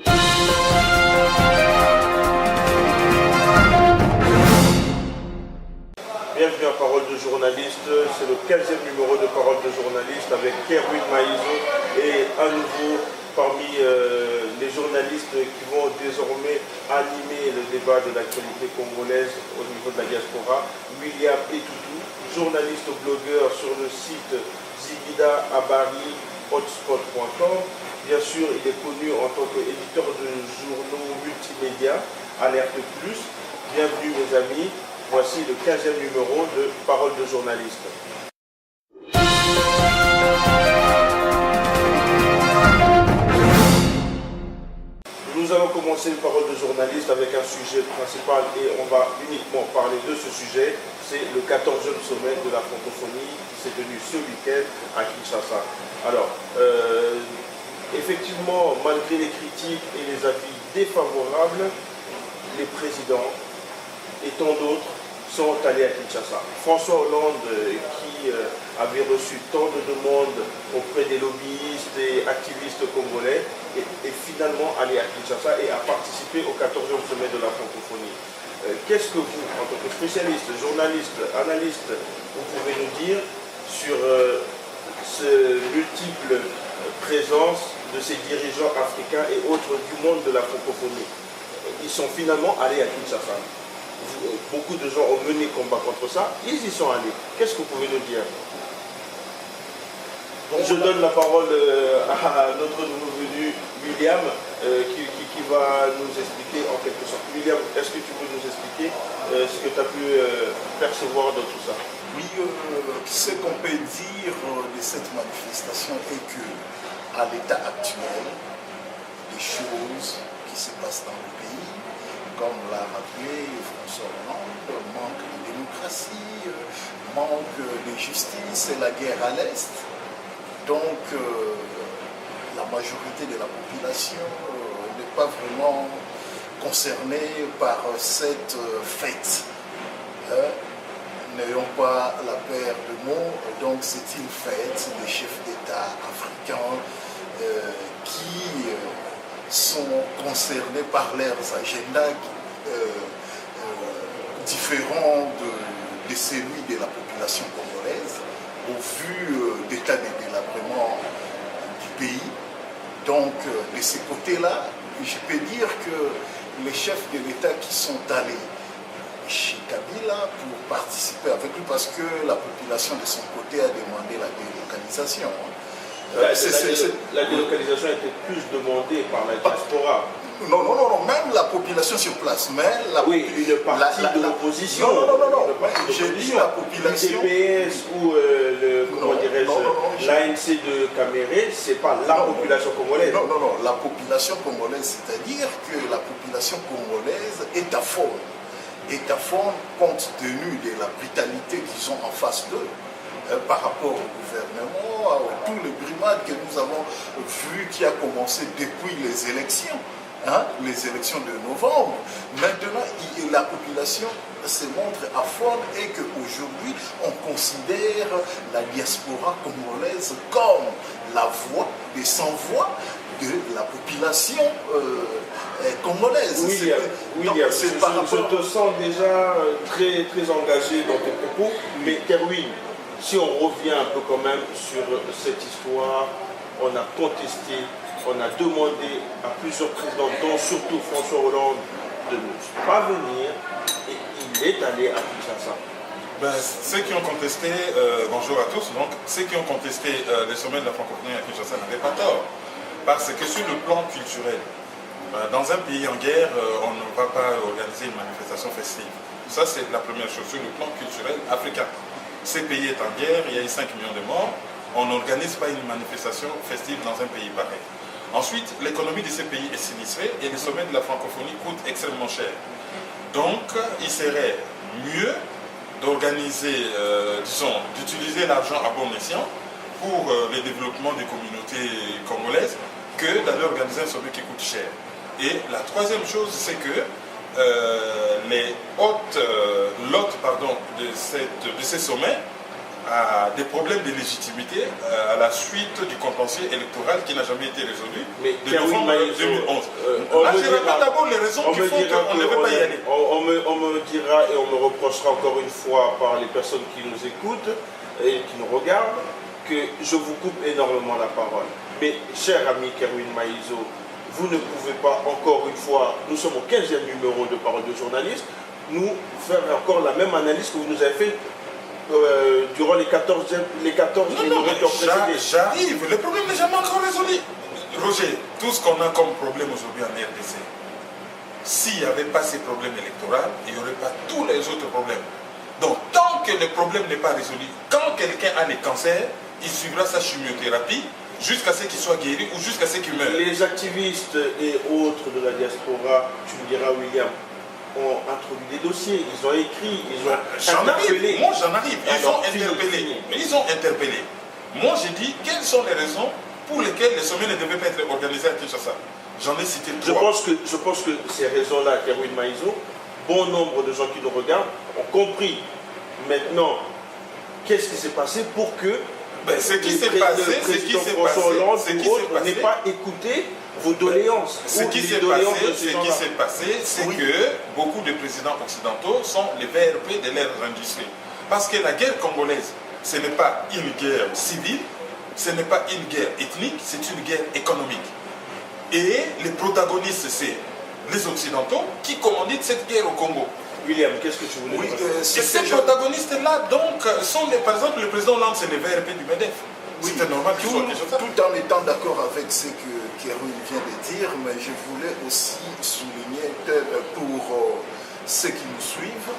Bienvenue à Parole de journaliste, c'est le 15e numéro de Parole de journaliste avec Kerwin Maïzo et à nouveau parmi les journalistes qui vont désormais animer le débat de l'actualité congolaise au niveau de la diaspora, William Etoutou, journaliste blogueur sur le site Zigida Abari hotspot.com. Bien sûr, il est connu en tant qu'éditeur de journaux multimédia, Alerte Plus. Bienvenue mes amis. Voici le 15e numéro de Parole de journaliste. Nous allons commencer une parole de journaliste avec un sujet principal et on va uniquement parler de ce sujet. C'est le 14e sommet de la francophonie qui s'est tenu ce week-end à Kinshasa. Alors, effectivement, malgré les critiques et les avis défavorables, les présidents et tant d'autres sont allés à Kinshasa. François Hollande, qui avait reçu tant de demandes auprès des lobbyistes et activistes congolais, est finalement allé à Kinshasa et a participé au 14e sommet de la francophonie. Qu'est-ce que vous, en tant que spécialiste, journaliste, analyste, vous pouvez nous dire sur ce multiple présence de ces dirigeants africains et autres du monde de la francophonie? Ils sont finalement allés à Kinshasa. Beaucoup de gens ont mené combat contre ça, ils y sont allés. Qu'est-ce que vous pouvez nous dire? Je donne la parole à notre nouveau venu, William, qui va nous expliquer en quelque sorte. William, est-ce que tu peux nous expliquer ce que tu as pu percevoir de tout ça? Oui, ce qu'on peut dire de cette manifestation est que, à l'état actuel, des choses qui se passent dans le pays, comme l'a rappelé François Hollande, manque de démocratie, manque de justice et la guerre à l'Est. Donc, la majorité de la population n'est pas vraiment concernée par cette fête. N'ayons pas la paire de mots, donc c'est une fête des chefs d'État africains qui sont concernés par leurs agendas différents de celui de la population congolaise au vu d'état de délabrement du pays. Donc de ce côté-là, je peux dire que les chefs de l'État qui sont allés chez Kabila pour participer avec lui, parce que la population de son côté a demandé la délocalisation. La délocalisation a été plus demandée par la diaspora. Non, même la population sur place, mais une partie de l'opposition. Non, j'ai dit la population. Le DPS ou l'ANC de Caméré, c'est pas la population congolaise. Non, la population congolaise, c'est-à-dire que la population congolaise est à fond compte tenu de la brutalité qu'ils ont en face d'eux. Par rapport au gouvernement, à tous les brimades que nous avons vues qui a commencé depuis les élections de novembre. Maintenant, la population se montre à fond et qu'aujourd'hui, on considère la diaspora congolaise comme la voix des sans-voix de la population congolaise. William, je te sens déjà très, très engagé dans tes propos, mais Kerwin, si on revient un peu quand même sur cette histoire, on a contesté, on a demandé à plusieurs présidents, dont surtout François Hollande, de ne pas venir, et il est allé à Kinshasa. Ceux qui ont contesté, bonjour à tous, donc ceux qui ont contesté le sommet de la francophonie à Kinshasa n'avaient pas tort, parce que sur le plan culturel, dans un pays en guerre, on ne va pas organiser une manifestation festive. Ça, c'est la première chose, sur le plan culturel africain. Ce pays est en guerre, il y a eu 5 millions de morts, on n'organise pas une manifestation festive dans un pays pareil. Ensuite, l'économie de ce pays est sinistrée et le sommet de la francophonie coûte extrêmement cher. Donc, il serait mieux d'organiser, d'utiliser l'argent à bon escient pour le développement des communautés congolaises que d'aller organiser un sommet qui coûte cher. Et la troisième chose, c'est que les hôtes de ces sommets à des problèmes de légitimité à la suite du contentieux électoral qui n'a jamais été résolu de novembre 2011. Là, je répète d'abord les raisons qui font qu'on ne devait pas y aller. On me dira et on me reprochera encore une fois par les personnes qui nous écoutent et qui nous regardent que je vous coupe énormément la parole. Mais, cher ami Kerwin Maïso, vous ne pouvez pas, encore une fois, nous sommes au 15e numéro de Parole de journaliste, nous faire encore la même analyse que vous nous avez fait durant les 14 numéros qui ont précédé. J'arrive, le problème n'est jamais encore résolu. Roger, tout ce qu'on a comme problème aujourd'hui en RDC, s'il n'y avait pas ces problèmes électoraux, il n'y aurait pas tous les autres problèmes. Donc, tant que le problème n'est pas résolu, quand quelqu'un a le cancer, il suivra sa chimiothérapie jusqu'à ce qu'il soit guéri ou jusqu'à ce qu'il meure. Les activistes et autres de la diaspora, tu me diras William, ont introduit des dossiers, ils ont écrit, ils ont interpellé. Moi j'en arrive, ils ont interpellé. Moi j'ai dit quelles sont les raisons pour lesquelles les sommets ne devaient pas être organisés à Kinshasa. J'en ai cité trois. Je pense que ces raisons-là, Kerwin Maïso, bon nombre de gens qui nous regardent ont compris maintenant qu'est-ce qui s'est passé pour que ce qui s'est passé, n'ait pas écouté vos doléances. Ce qui s'est passé, c'est que beaucoup de présidents occidentaux sont les VRP de leurs industries. Parce que la guerre congolaise, ce n'est pas une guerre civile, ce n'est pas une guerre ethnique, c'est une guerre économique. Et les protagonistes, c'est les Occidentaux qui commanditent cette guerre au Congo. William, qu'est-ce que tu voulais dire? Et ces protagonistes-là, donc, sont, par exemple, le président Hollande, c'est les VRP du MEDEF. Oui, c'était normal qu'il soit quelque chose. Tout en étant d'accord avec ce que Kerwin vient de dire, mais je voulais aussi souligner, pour ceux qui nous suivent,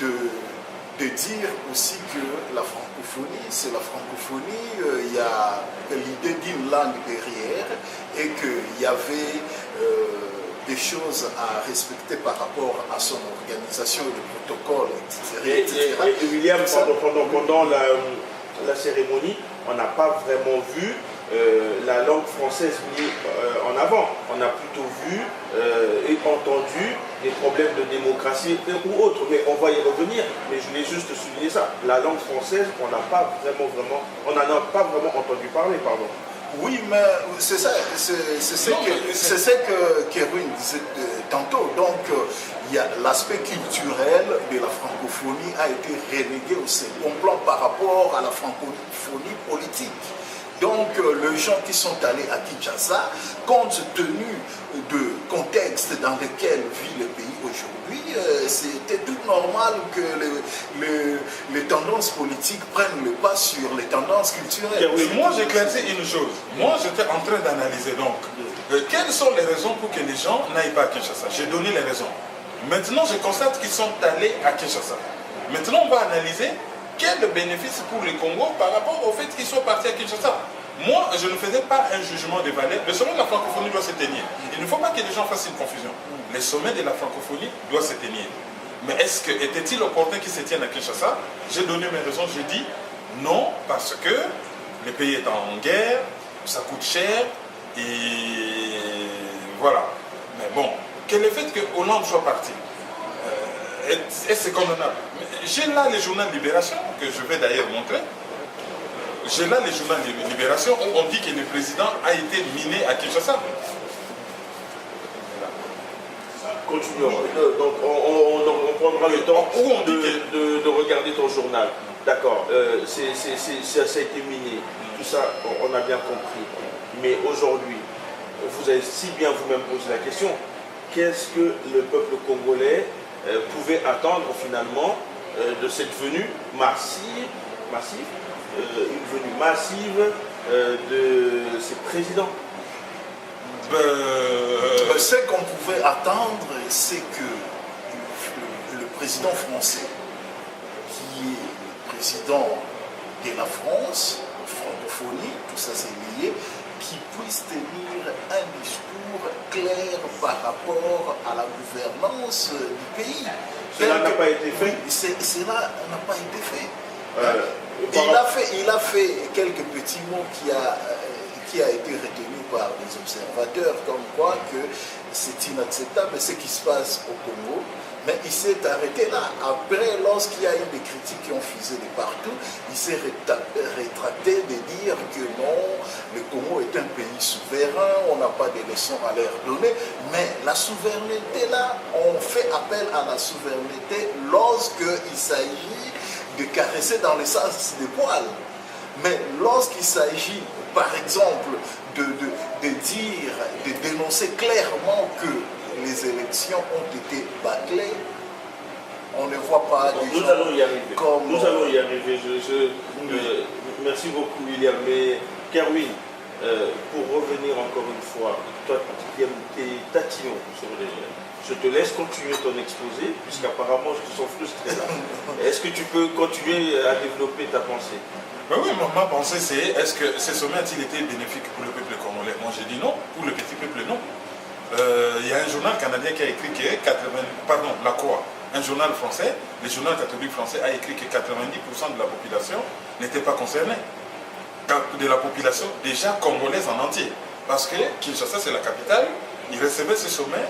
de dire aussi que la francophonie, c'est la francophonie, il y a l'idée d'une langue derrière et qu'il y avait des choses à respecter par rapport à son organisation, le protocole, etc. Et William, pendant la cérémonie, on n'a pas vraiment vu la langue française mise en avant. On a plutôt vu et entendu des problèmes de démocratie ou autres. Mais on va y revenir. Mais je voulais juste souligner ça. La langue française, on n'en a pas vraiment entendu parler, pardon. Oui, mais c'est ça, c'est ce que Kerwin disait tantôt. Donc, il y a l'aspect culturel de la francophonie a été relégué au second plan par rapport à la francophonie politique. Donc, les gens qui sont allés à Kinshasa, compte tenu du contexte dans lequel vit le pays aujourd'hui, c'était tout normal que les tendances politiques prennent le pas sur les tendances culturelles. Oui, moi, j'éclaircis une chose. Moi, j'étais en train d'analyser donc quelles sont les raisons pour que les gens n'aillent pas à Kinshasa. J'ai donné les raisons. Maintenant, je constate qu'ils sont allés à Kinshasa. Maintenant, on va analyser quel est le bénéfice pour le Congo par rapport au fait qu'ils soient partis à Kinshasa. Moi, je ne faisais pas un jugement des valeurs. Le sommet de la francophonie doit se tenir. Il ne faut pas que les gens fassent une confusion. Le sommet de la francophonie doit se tenir. Mais était-il opportun qu'il se tienne à Kinshasa? J'ai donné mes raisons. J'ai dit non, parce que le pays est en guerre, ça coûte cher, et voilà. Mais bon, quel est le fait que Hollande soit parti? Est-ce condamnable? J'ai là le journal Libération, que je vais d'ailleurs montrer. J'ai là le journal Libération où on dit que le président a été miné à Kinshasa. Continuons. Donc on prendra le temps de regarder ton journal. D'accord, ça a été miné. Tout ça, on a bien compris. Mais aujourd'hui, vous avez si bien vous-même posé la question, qu'est-ce que le peuple congolais pouvait attendre finalement de cette venue massive, une venue massive de ces présidents? Ce qu'on pouvait attendre, c'est que le président français, qui est le président de la France, francophonie, tout ça c'est lié, qui puisse tenir un discours clair par rapport à la gouvernance du pays. Cela n'a pas été fait. Cela n'a pas été fait. Il a fait quelques petits mots qui a été retenu par les observateurs, comme quoi que c'est inacceptable ce qui se passe au Congo, Mais il s'est arrêté là. Après, lorsqu'il y a eu des critiques qui ont fusé de partout, il s'est rétracté de dire que non, le Congo est un pays souverain, on n'a pas de leçons à leur donner. Mais la souveraineté là, on fait appel à la souveraineté lorsqu'il s'agit de caresser dans le sens des poils. Mais lorsqu'il s'agit, par exemple, de dire, de dénoncer clairement que les élections ont été bâclées, on ne voit pas des Nous allons y arriver. comme... Nous allons y arriver. Merci beaucoup, William. Mais Kerwin, pour revenir encore une fois, toi qui aimes tes tatillons sur les... Je te laisse continuer ton exposé, puisqu'apparemment je te sens frustré là. Est-ce que tu peux continuer à développer ta pensée? Ben oui, ma pensée c'est, est-ce que ces sommets a-t-il été bénéfique pour le peuple congolais? Moi j'ai dit non, pour le petit peuple non. Il y a un journal canadien qui a écrit que la Croix, un journal français, le journal catholique français a écrit que 90% de la population n'était pas concernée. De la population déjà congolaise en entier. Parce que Kinshasa c'est la capitale, il recevait ce sommet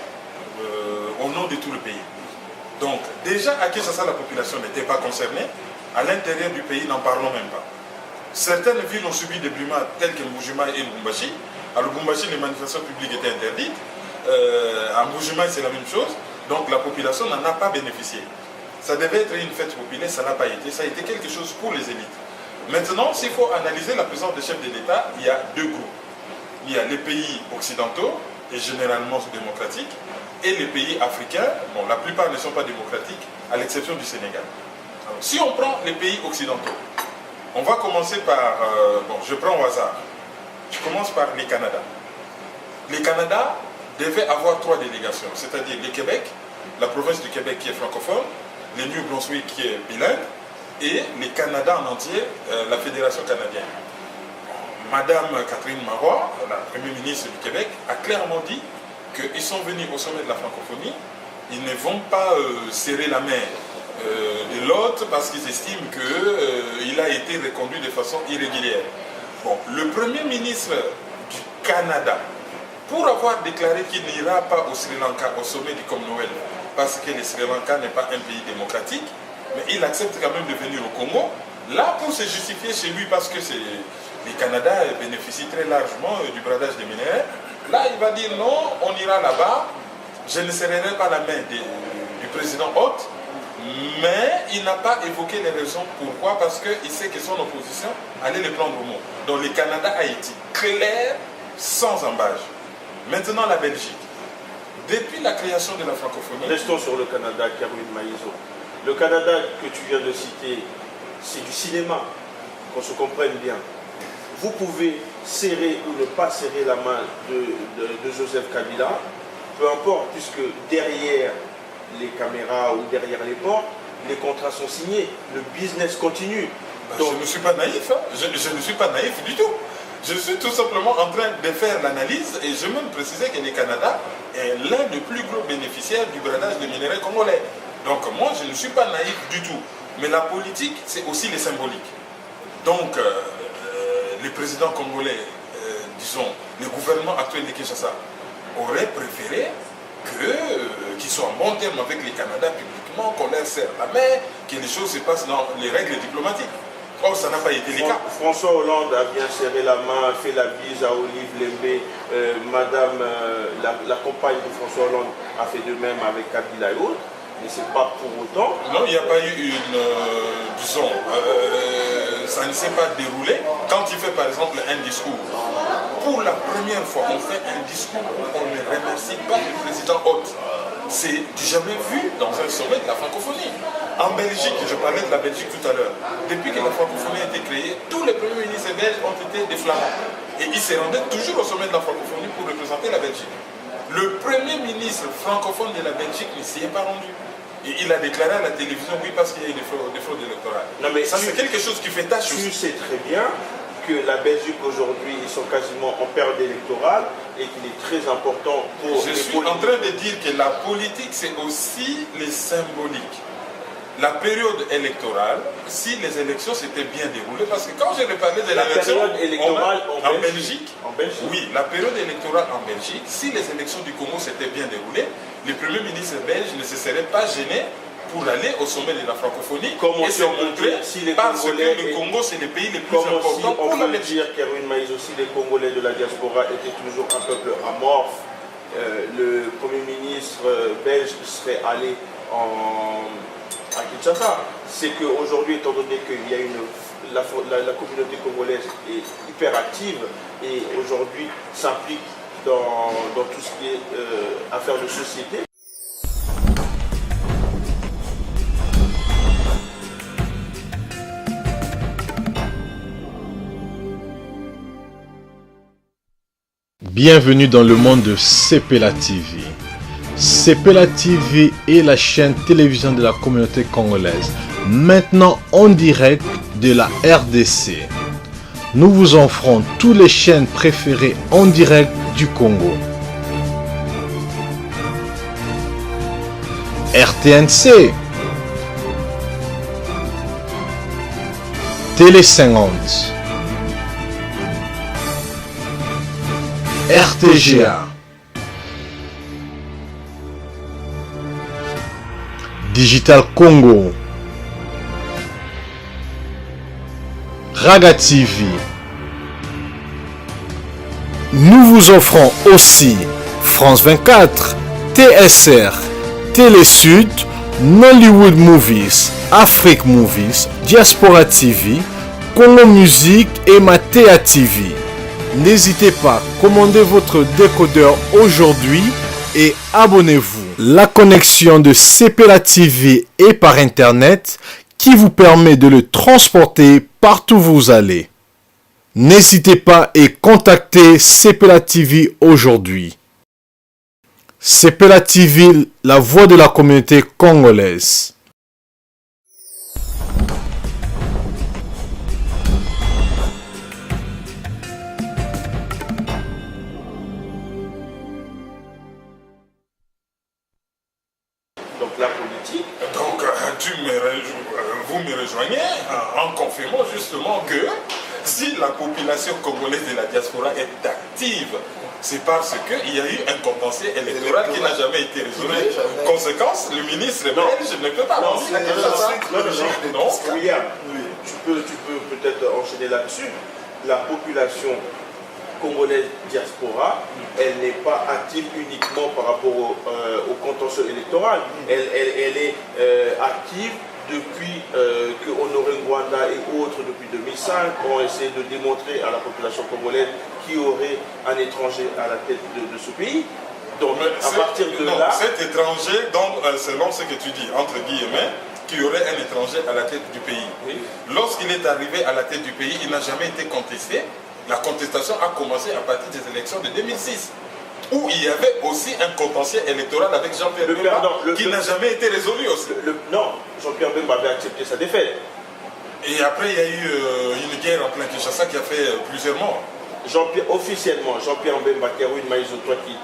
au nom de tout le pays. Donc déjà à Kinshasa la population n'était pas concernée, à l'intérieur du pays n'en parlons même pas. Certaines villes ont subi des brimades telles que Mbuji-Mayi et Lubumbashi. À Lubumbashi les manifestations publiques étaient interdites, à Mbuji-Mayi c'est la même chose, donc la population n'en a pas bénéficié. Ça devait être une fête populaire, ça n'a pas été, ça a été quelque chose pour les élites. Maintenant, s'il faut analyser la présence des chefs de l'État, il y a deux groupes. Il y a les pays occidentaux, et généralement démocratiques, et les pays africains, bon, la plupart ne sont pas démocratiques, à l'exception du Sénégal. Alors, si on prend les pays occidentaux, on va commencer par, je prends au hasard, je commence par les Canada. Les Canada devaient avoir 3 délégations, c'est-à-dire le Québec, la province du Québec qui est francophone, le New Brunswick qui est bilingue, et le Canada en entier, la Fédération canadienne. Madame Catherine Marois, la Première ministre du Québec, a clairement dit qu'ils sont venus au sommet de la francophonie, ils ne vont pas serrer la main de l'autre parce qu'ils estiment qu'il a été reconduit de façon irrégulière. Bon, le Premier ministre du Canada, pour avoir déclaré qu'il n'ira pas au Sri Lanka au sommet du Commonwealth, parce que le Sri Lanka n'est pas un pays démocratique, mais il accepte quand même de venir au Congo, là pour se justifier chez lui parce que le Canada bénéficie très largement du bradage des minerais, là il va dire non, on ira là-bas, je ne serrerai pas la main du président Hott, mais il n'a pas évoqué les raisons pourquoi, parce qu'il sait que son opposition allait le prendre au mot. Donc le Canada a été clair, sans embâche. Maintenant la Belgique. Depuis la création de la francophonie... Restons sur le Canada, Kerwin Maïzo. Le Canada que tu viens de citer, c'est du cinéma, qu'on se comprenne bien. Vous pouvez serrer ou ne pas serrer la main de Joseph Kabila, peu importe, puisque derrière les caméras ou derrière les portes, les contrats sont signés, le business continue. Donc, je ne suis pas naïf, hein. Je ne suis pas naïf du tout. Je suis tout simplement en train de faire l'analyse et je même préciser que le Canada est l'un des plus gros bénéficiaires du bradage des minerais congolais. Donc moi, je ne suis pas naïf du tout. Mais la politique, c'est aussi les symboliques. Donc, les présidents congolais, disons, le gouvernement actuel de Kinshasa, aurait préféré qu'ils soient en bon terme avec les Canada publiquement, qu'on leur serre la main, que les choses se passent dans les règles diplomatiques. Or, ça n'a pas été le cas. François Hollande a bien serré la main, fait la bise à Olive Lembe. Madame, la compagne de François Hollande, a fait de même avec Kabila et autres. Mais ce n'est pas pour autant. Non, il n'y a pas eu une. Disons, ça ne s'est pas déroulé. Quand il fait par exemple un discours, pour la première fois, on fait un discours où on ne remercie pas le président Hott. C'est du jamais vu dans un sommet de la francophonie. En Belgique, je parlais de la Belgique tout à l'heure, depuis que la francophonie a été créée, tous les premiers ministres belges ont été des flamands. Et ils se rendaient toujours au sommet de la francophonie pour représenter la Belgique. Le premier ministre francophone de la Belgique ne s'y est pas rendu. Et il a déclaré à la télévision, oui, parce qu'il y a eu des fraudes électorales. Non, mais ça, c'est quelque chose qui fait tâche. Tu sais très bien que la Belgique aujourd'hui, ils sont quasiment en période électorale et qu'il est très important pour Je suis en train de dire que la politique, c'est aussi les symboliques. la période électorale, si les élections s'étaient bien déroulées, parce que quand je parlais de l'élection période électorale en Belgique, en Belgique, oui, la période électorale en Belgique, si les élections du Congo s'étaient bien déroulées, le Premier ministre belge ne se serait pas gêné pour aller au sommet de la francophonie et se montrer, parce que le Congo c'est le pays le plus important pour la Belgique. Dire qu'Erwin Maïs aussi, les Congolais de la diaspora étaient toujours un peuple amorphe. Le Premier ministre belge serait allé à Kinshasa. C'est qu'aujourd'hui, étant donné qu'il y a la communauté congolaise est hyper active et aujourd'hui s'implique dans tout ce qui est affaires de société. Bienvenue dans le monde de Sepela TV. Sepela TV est la chaîne télévision de la communauté congolaise, maintenant en direct de la RDC. Nous vous offrons toutes les chaînes préférées en direct du Congo. RTNC, Télé 50, RTGA, Digital Congo, Raga TV. Nous vous offrons aussi France 24, TSR, Télé Sud, Nollywood Movies, Afrique Movies, Diaspora TV, Congo Musique et Matea TV. N'hésitez pas, commandez votre décodeur aujourd'hui et abonnez-vous. La connexion de Sepela TV est par Internet qui vous permet de le transporter partout où vous allez. N'hésitez pas et contactez Sepela TV aujourd'hui. Sepela TV, la voix de la communauté congolaise. Donc la politique. Donc vous me rejoignez en confirmant justement que si la population congolaise de la diaspora est active, c'est parce qu'il y a eu un contentieux électoral qui n'a jamais été résolu. Conséquence, le ministre belge ne peut pas lancer la Non, William, tu peux peut-être enchaîner là-dessus. La population congolaise diaspora, elle n'est pas active uniquement par rapport au contentieux électoral. Elle est active depuis que Honoré Ngwanda et autres, depuis 2005, ont essayé de démontrer à la population congolaise qu'il y aurait un étranger à la tête de ce pays. Donc, à partir de là... Cet étranger, donc, selon ce que tu dis, entre guillemets, qu'il y aurait un étranger à la tête du pays. Oui. Lorsqu'il est arrivé à la tête du pays, il n'a jamais été contesté. La contestation a commencé à partir des élections de 2006, où il y avait aussi un contentieux électoral avec Jean-Pierre Bemba qui n'a jamais été résolu aussi. Non, Jean-Pierre Bemba avait accepté sa défaite. Et après, il y a eu une guerre en plein Kinshasa qui a fait plusieurs morts. Officiellement, Jean-Pierre Bemba, Erwin Maïs, toi qui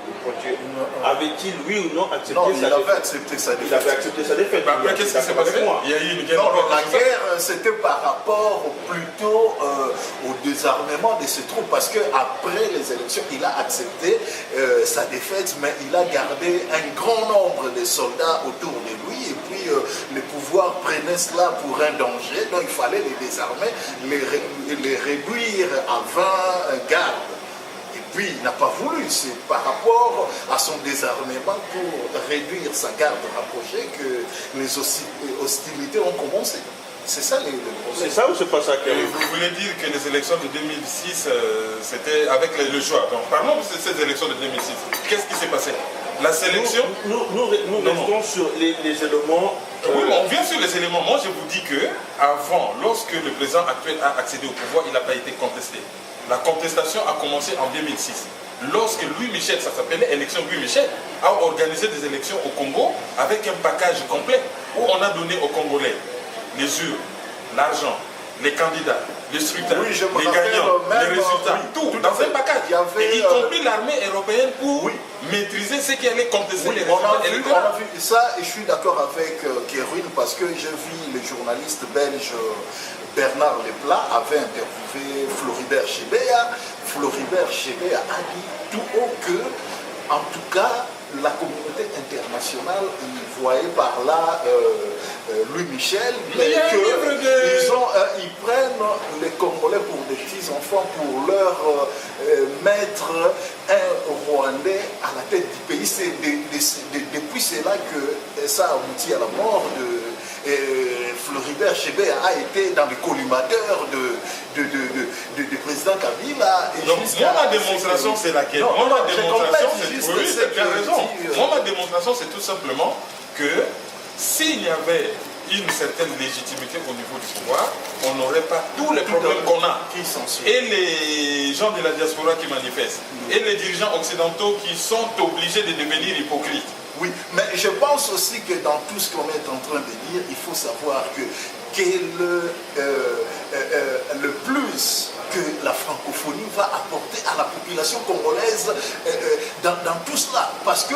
avait-il, oui ou non, accepté sa défaite? Non, il avait accepté sa défaite. Il avait accepté sa défaite. Après, qu'est-ce qui s'est passé? Il y a eu une guerre. Non, la guerre, c'était par rapport plutôt au désarmement de ses troupes, parce qu'après les élections, il a accepté sa défaite, mais il a gardé un grand nombre de soldats autour de lui, et puis le pouvoir prenait cela pour un danger, donc il fallait les désarmer, les réduire à 20 gardes. Et puis il n'a pas voulu, c'est par rapport à son désarmement pour réduire sa garde rapprochée que les hostilités ont commencé. C'est ça le problème. C'est ça ou c'est pas ça? Vous voulez dire que les élections de 2006, c'était avec le choix. Donc parlons de ces élections de 2006. Qu'est-ce qui s'est passé? La sélection... Nous restons sur les éléments... Oui, on vient sur les éléments. Moi, je vous dis que avant, lorsque le président actuel a accédé au pouvoir, il n'a pas été contesté. La contestation a commencé en 2006. Lorsque Louis Michel, ça s'appelait élection Louis Michel, a organisé des élections au Congo avec un package complet où on a donné aux Congolais les urnes, l'argent, les candidats, les scrutins, Oui, je me les rappelle gagnants, même, les résultats, oui, tout, tout à dans fait. un package. Il y avait, et y compris l'armée européenne pour oui. maîtriser ceux qui allaient contester les On résultats a électoraux. vu ça et je suis d'accord avec Kérouine parce que j'ai vu le journaliste belge Bernard Leplat avait interviewé Floribert Chebeya. Floribert Chebeya a dit tout haut que, en tout cas, la communauté internationale, il voyait par là Louis Michel, mais qu'ils prennent les Congolais pour des petits-enfants pour leur mettre un Rwandais à la tête du pays. C'est depuis cela que ça a abouti à la mort de Floribert Chebeya a été dans les collimateurs du président Kabila. Donc, moi, ma démonstration, c'est laquelle? Moi, ma démonstration, ma démonstration, c'est tout simplement que s'il y avait une certaine légitimité au niveau du pouvoir, on n'aurait pas tous les problèmes qu'on a. Et les gens de la diaspora qui manifestent, et les dirigeants occidentaux qui sont obligés de devenir hypocrites. Oui, mais je pense aussi que dans tout ce qu'on est en train de dire, il faut savoir que le plus que la francophonie va apporter à la population congolaise dans tout cela. Parce que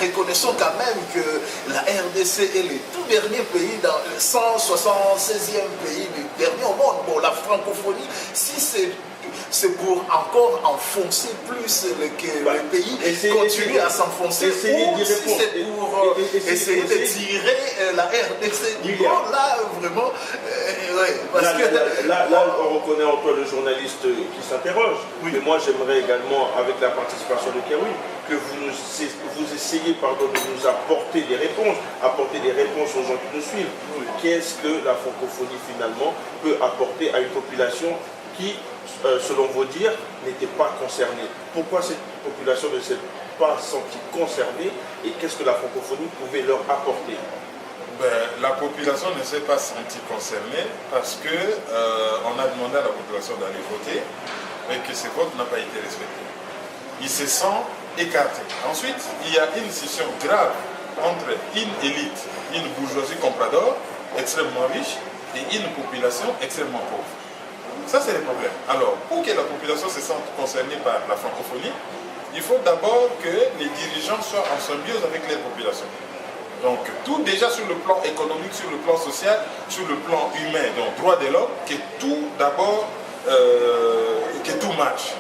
reconnaissons quand même que la RDC est le tout dernier pays, dans le 176e pays du dernier au monde. Bon, la francophonie, si c'est pour encore enfoncer plus le pays, continuer à s'enfoncer, ou si c'est pour essayer de tirer la RDC du monde, là, vraiment, là, on reconnaît en toi le journaliste qui s'interroge, oui. Mais moi, j'aimerais également, avec la participation de Kérouine, que vous essayez de nous apporter des réponses aux gens qui nous suivent. Oui. Qu'est-ce que la francophonie, finalement, peut apporter à une population qui, selon vos dires, n'était pas concernée? Pourquoi cette population ne s'est pas sentie concernée et qu'est-ce que la francophonie pouvait leur apporter? La population ne s'est pas sentie concernée parce que on a demandé à la population d'aller voter mais que ce vote n'a pas été respecté. Ils se sentent écartés. Ensuite, il y a une scission grave entre une élite, une bourgeoisie comprador extrêmement riche et une population extrêmement pauvre. Ça, c'est le problème. Alors, pour que la population se sente concernée par la francophonie, il faut d'abord que les dirigeants soient en symbiose avec les populations. Donc, tout déjà sur le plan économique, sur le plan social, sur le plan humain, donc droit de l'homme, que tout d'abord, que tout marche.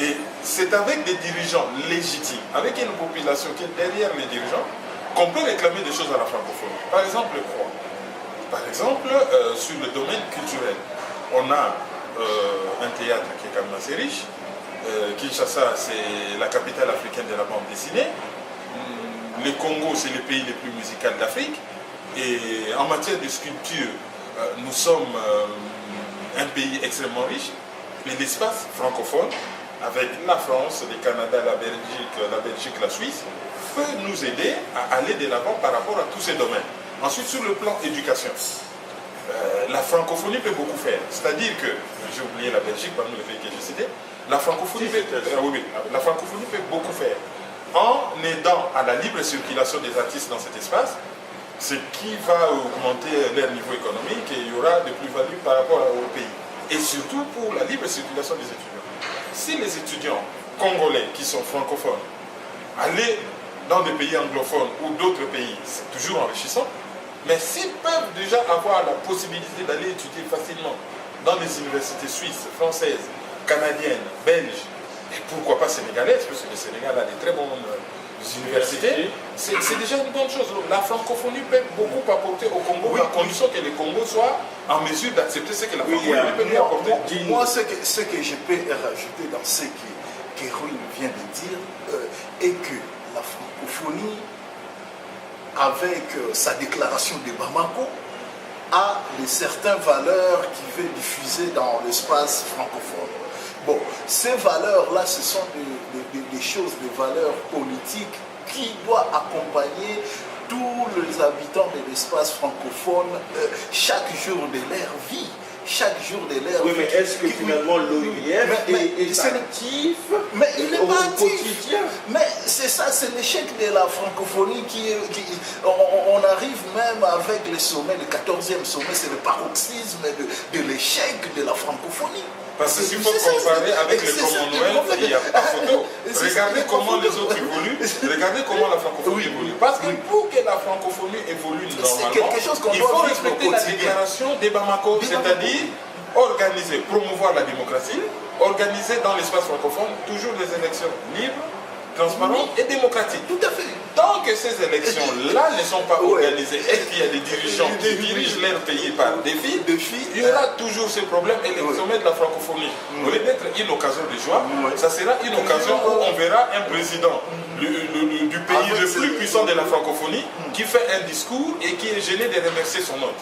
Et c'est avec des dirigeants légitimes, avec une population qui est derrière les dirigeants, qu'on peut réclamer des choses à la francophonie. Par exemple, quoi? Par exemple, sur le domaine culturel, on a un théâtre qui est quand même assez riche. Kinshasa, c'est la capitale africaine de la bande dessinée. Le Congo, c'est le pays le plus musical d'Afrique. Et en matière de sculpture, nous sommes un pays extrêmement riche. Mais l'espace francophone, avec la France, le Canada, la Belgique, la Suisse, peut nous aider à aller de l'avant par rapport à tous ces domaines. Ensuite, sur le plan éducation, la francophonie peut beaucoup faire. C'est-à-dire que, j'ai oublié la Belgique parmi les pays que j'ai cités, la francophonie peut beaucoup faire. En aidant à la libre circulation des artistes dans cet espace, ce qui va augmenter leur niveau économique et il y aura des plus-values par rapport au pays. Et surtout pour la libre circulation des étudiants. Si les étudiants congolais qui sont francophones allaient dans des pays anglophones ou d'autres pays, c'est toujours enrichissant. Mais s'ils peuvent déjà avoir la possibilité d'aller étudier facilement dans des universités suisses, françaises, canadiennes, belges, et pourquoi pas sénégalaises, parce que le Sénégal a des très bonnes universités, c'est déjà une bonne chose. La francophonie peut beaucoup apporter au Congo, à condition que le Congo soit en mesure d'accepter ce que la francophonie peut lui apporter. Moi, ce que je peux rajouter dans ce que Kérouine vient de dire, est que la francophonie, avec sa déclaration de Bamako, a de certaines valeurs qu'il veut diffuser dans l'espace francophone. Bon, ces valeurs-là, ce sont des choses, des valeurs politiques qui doivent accompagner tous les habitants de l'espace francophone chaque jour de leur vie. chaque jour de l'heure. Oui, mais est-ce que finalement l'OIF est actif mais il n'est pas actif. Quotidien? Mais c'est ça, c'est l'échec de la francophonie on arrive même avec le sommet, le 14e sommet, c'est le paroxysme de l'échec de la francophonie. Parce que s'il faut comparer avec le Commonwealth, il n'y a pas photo. Regardez comment les autres évoluent, regardez comment la francophonie évolue. Parce que pour que la francophonie évolue normalement, il faut respecter la déclaration des Bamako, c'est-à-dire organiser, promouvoir la démocratie, organiser dans l'espace francophone toujours des élections libres, transparentes et démocratiques. Tout à fait. Tant que ces élections-là ne sont pas organisées et qu'il y a des dirigeants qui dirigent leur pays par défi, il y aura toujours ce problème et le sommet de la francophonie. Au lieu d'être une occasion de joie, ça sera une occasion où on verra un président du pays le plus puissant de la francophonie qui fait un discours et qui est gêné de remercier son hôte.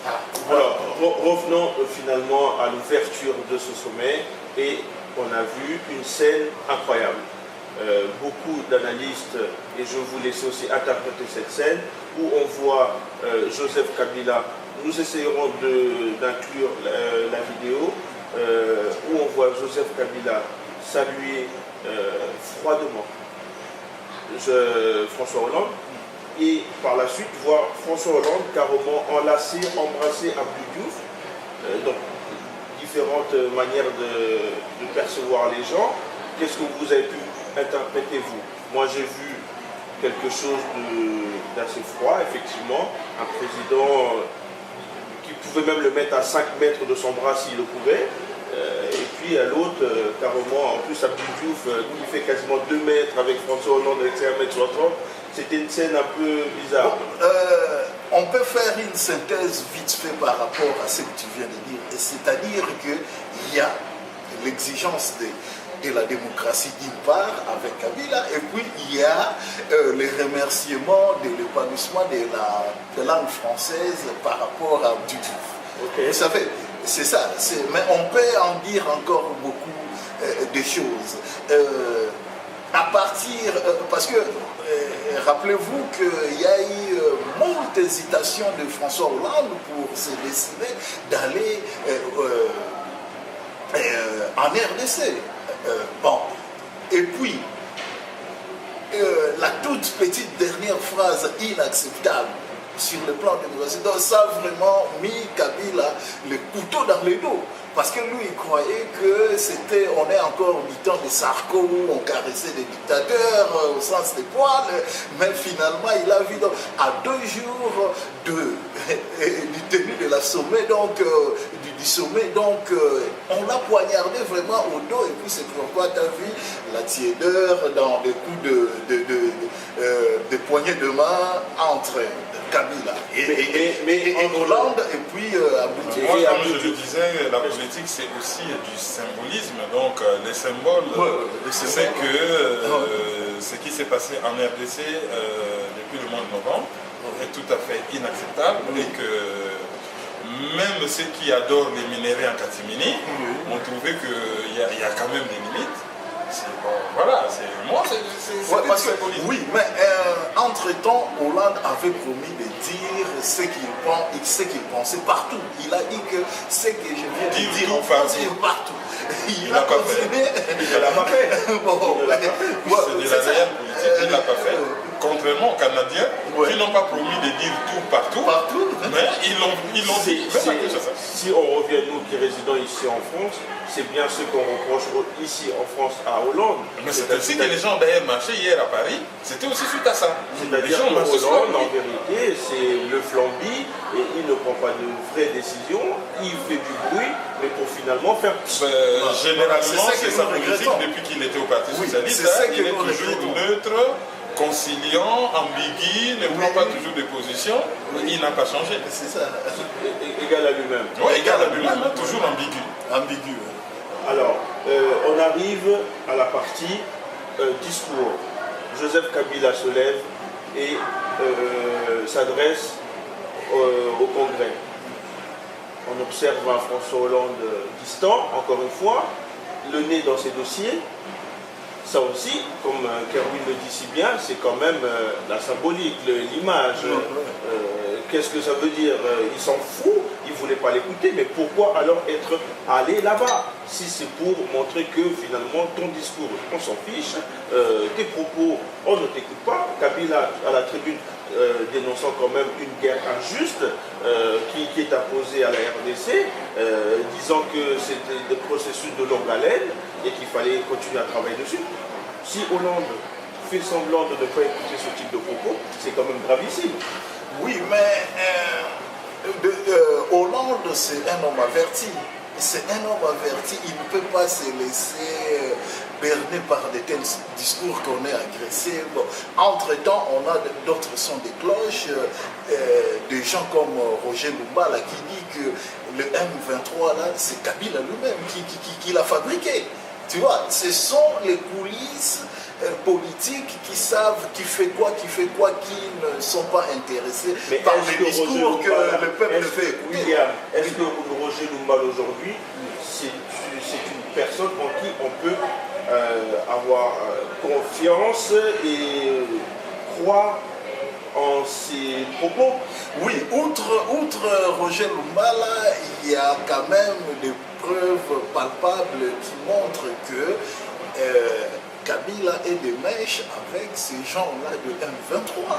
Alors, revenons finalement à l'ouverture de ce sommet et on a vu une scène incroyable. Beaucoup d'analystes, et je vous laisse aussi interpréter cette scène, où on voit Joseph Kabila. Nous essayerons d'inclure la vidéo, où on voit Joseph Kabila saluer froidement François Hollande, et par la suite voir François Hollande carrément enlacer, embrasser Abdou Diouf. Donc, différentes manières de percevoir les gens. Qu'est-ce que vous avez pu interprétez-vous? Moi j'ai vu quelque chose d'assez froid, effectivement, un président qui pouvait même le mettre à 5 mètres de son bras s'il le pouvait, et puis à l'autre, carrément, en plus Abdou Diouf qui fait quasiment 2 mètres avec François Hollande avec 1m60, c'était une scène un peu bizarre. On peut faire une synthèse vite fait par rapport à ce que tu viens de dire, c'est-à-dire qu'il y a l'exigence de la démocratie d'une part avec Kabila, et puis il y a les remerciements de l'épanouissement de la langue française par rapport à Abdou Diouf. Okay. Vous savez, c'est ça, mais on peut en dire encore beaucoup de choses. À partir, parce que rappelez-vous qu'il y a eu moult hésitations de François Hollande pour se décider d'aller en RDC. Bon, et puis, la toute petite dernière phrase inacceptable sur le plan démocratique, ça a vraiment mis Kabila le couteau dans le dos. Parce que lui, il croyait que c'était, on est encore du temps de Sarko, où on caressait des dictateurs au sens des poils, mais finalement, il a vu à 2 jours du tenue de la sommet, donc du sommet, donc on l'a poignardé vraiment au dos, et puis c'est pourquoi tu as vu la tiédeur dans des coups de poignées de main entre Kabila et Hollande, et puis Abdou Diouf. Moi, comme je le disais, la politique c'est aussi du symbolisme, donc les symboles, c'est que ce qui s'est passé en RDC depuis le mois de novembre est tout à fait inacceptable, et que même ceux qui adorent les minéraux en catimini ont trouvé qu'il y a quand même des limites. Bon, voilà, c'est symbolique. Oui, mais entre-temps, Hollande avait promis de dire ce qu'il pensait partout. Il a dit que ce que je viens de dire en France, c'est partout. Il n'a pas fait. Il ne l'a pas fait. C'est de la réelle politique, il ne l'a pas fait. Contrairement aux Canadiens qui n'ont pas promis de dire tout partout, mais ils l'ont dit. Si on revient, nous qui résidons ici en France, c'est bien ce qu'on reproche ici en France à Hollande. Mais c'est ainsi que les gens d'ailleurs marchaient hier à Paris, c'était aussi suite à ça. C'est-à-dire que Hollande, en vérité, c'est le flambi et il ne prend pas de vraies décisions, il fait du bruit, mais pour finalement faire... Généralement, c'est sa politique depuis qu'il était au Parti Socialiste, il est toujours neutre, conciliant, ambigu, ne prend pas toujours de position, il n'a pas changé. C'est ça. Égal à lui-même. Oui, égal à lui-même, toujours ambigu. Ambigu. Alors, on arrive à la partie discours. Joseph Kabila se lève et s'adresse au Congrès. On observe un François Hollande distant, encore une fois, le nez dans ses dossiers. Ça aussi, comme Kerwin le dit si bien, c'est quand même la symbolique, l'image. Qu'est-ce que ça veut dire? Il s'en fout, il voulait pas l'écouter, mais pourquoi alors être allé là-bas? Si c'est pour montrer que finalement ton discours, on s'en fiche, tes propos, on ne t'écoute pas. Kabila à la tribune dénonçant quand même une guerre injuste qui est imposée à la RDC, disant que c'était des processus de longue haleine et qu'il fallait continuer à travailler dessus. Si Hollande fait semblant de ne pas écouter ce type de propos, c'est quand même gravissime. Oui, mais Hollande, c'est un homme averti. C'est un homme averti, il ne peut pas se laisser berner par de tels discours qu'on est agressé. Bon, entre-temps, on a d'autres sons de cloche, des gens comme Roger Lumba là, qui dit que le M23, là, c'est Kabila lui-même qui l'a fabriqué. Tu vois, ce sont les coulisses politiques qui savent qui fait quoi, qui ne sont pas intéressés par les discours que le peuple fait. William, est-ce que Roger Lumba aujourd'hui, c'est une personne en qui on peut avoir confiance et croire en ses propos? Oui, outre Roger Lumba, là, il y a quand même des preuves palpables qui montrent que Kabila est des mèches avec ces gens-là de M23.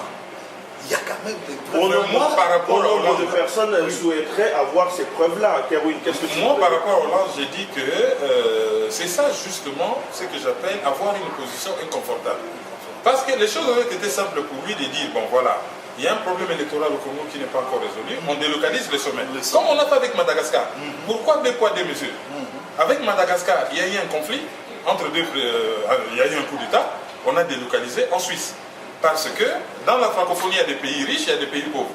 Il y a quand même des preuves. Pour le moment, par rapport au nombre de personnes souhaiteraient avoir ces preuves-là. Kerwin, qu'est-ce que tu Moi, par rapport à Hollande, j'ai dit que c'est ça justement ce que j'appelle avoir une position inconfortable. Parce que les choses auraient été simples pour lui de dire, bon voilà, il y a un problème électoral au Congo qui n'est pas encore résolu, on délocalise les sommets. Comme on l'a fait avec Madagascar. Pourquoi deux poids, deux mesures? Avec Madagascar, il y a eu un conflit, entre deux, il y a eu un coup d'État, on a délocalisé en Suisse. Parce que dans la francophonie, il y a des pays riches, il y a des pays pauvres.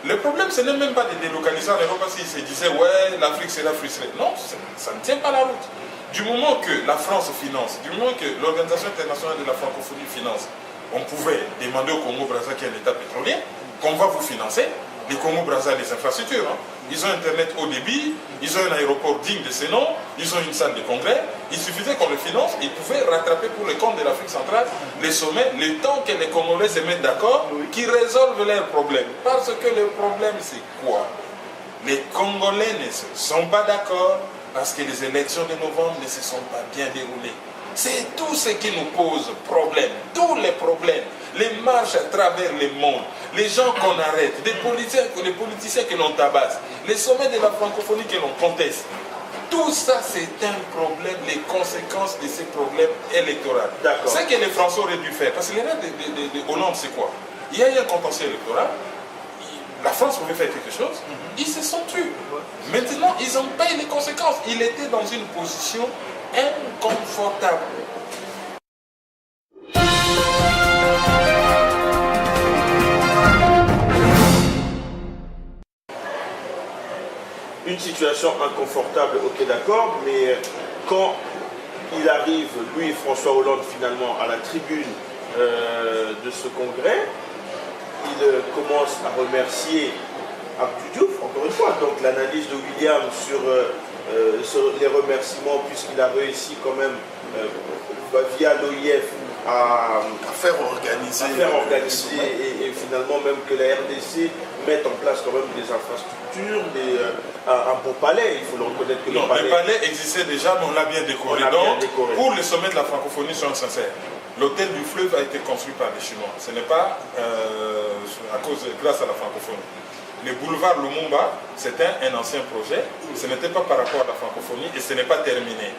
Le problème, ce n'est même pas de délocaliser en Europe parce qu'ils se disaient, ouais, l'Afrique sera frustrée. Non, ça ne tient pas la route. Du moment que la France finance, du moment que l'Organisation internationale de la francophonie finance, on pouvait demander au Congo-Brazza qui est un État pétrolier, qu'on va vous financer. Les Congo-Brazza, les infrastructures. Ils ont Internet haut débit, ils ont un aéroport digne de ce nom, ils ont une salle de congrès. Il suffisait qu'on le finance, ils pouvaient rattraper pour le compte de l'Afrique centrale les sommets, le temps que les Congolais se mettent d'accord, qu'ils résolvent leurs problèmes. Parce que le problème, c'est quoi? Les Congolais ne se sont pas d'accord parce que les élections de novembre ne se sont pas bien déroulées. C'est tout ce qui nous pose problème, tous les problèmes. Les marches à travers le monde, les gens qu'on arrête, les politiciens que l'on tabasse, les sommets de la francophonie que l'on conteste. Tout ça, c'est un problème, les conséquences de ces problèmes électoraux. Ce que les Français auraient dû faire, parce que l'erreur de Hollande, c'est quoi? Il y a eu un contentieux électoral, la France pouvait faire quelque chose, ils se sont tus. Maintenant, ils ont payé les conséquences. Ils étaient dans une position inconfortable. Une situation inconfortable, ok d'accord, mais quand il arrive, lui, François Hollande, finalement, à la tribune de ce congrès, il commence à remercier Abdou Diouf, encore une fois, donc l'analyse de William sur les remerciements, puisqu'il a réussi quand même, via l'OIF, à faire organiser et finalement même que la RDC mette en place quand même des infrastructures, un beau palais, il faut le reconnaître que le palais existait déjà, mais on l'a bien décoré. Donc, pour le sommet de la francophonie, soyons sincères, l'hôtel du fleuve a été construit par les Chinois. Ce n'est pas grâce à la francophonie. Le boulevard Lumumba, c'était un ancien projet, ce n'était pas par rapport à la francophonie et ce n'est pas terminé.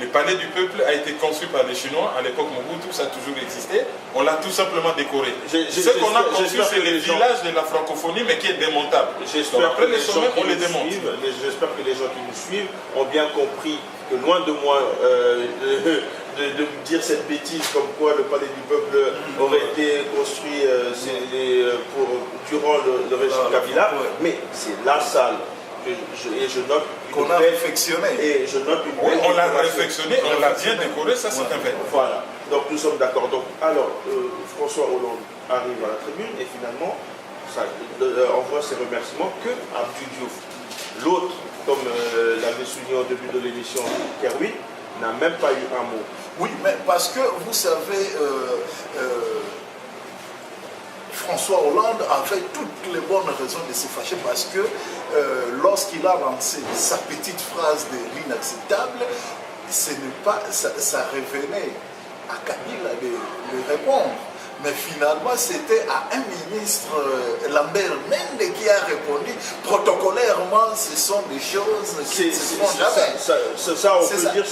Le palais du peuple a été conçu par les Chinois, à l'époque Mobutu, ça a toujours existé. On l'a tout simplement décoré. Ce qu'on a conçu, c'est le village de la francophonie, mais qui est démontable. Donc après les sommets, on les démonte. J'espère que les gens qui nous suivent ont bien compris que loin de moi de dire cette bêtise comme quoi le palais du peuple aurait été construit durant le régime Kabila, mais c'est la salle. Et je note qu'on a réfectionné. Et je note une belle on l'a réfectionné, on l'a bien décoré, ça c'est un fait. Voilà, donc nous sommes d'accord. Donc, alors, François Hollande arrive à la tribune et finalement, ça envoie ses remerciements que Abdou Diouf. L'autre, comme l'avait souligné au début de l'émission, Kerwin, n'a même pas eu un mot. Oui, mais parce que vous savez, François Hollande avait toutes les bonnes raisons de se fâcher parce que lorsqu'il a lancé sa petite phrase de l'inacceptable, ça revenait à Kabila de répondre. Mais finalement, c'était à un ministre, Lambert Mende, qui a répondu protocolairement, ce sont des choses qui ne se font jamais. Ça, on peut dire,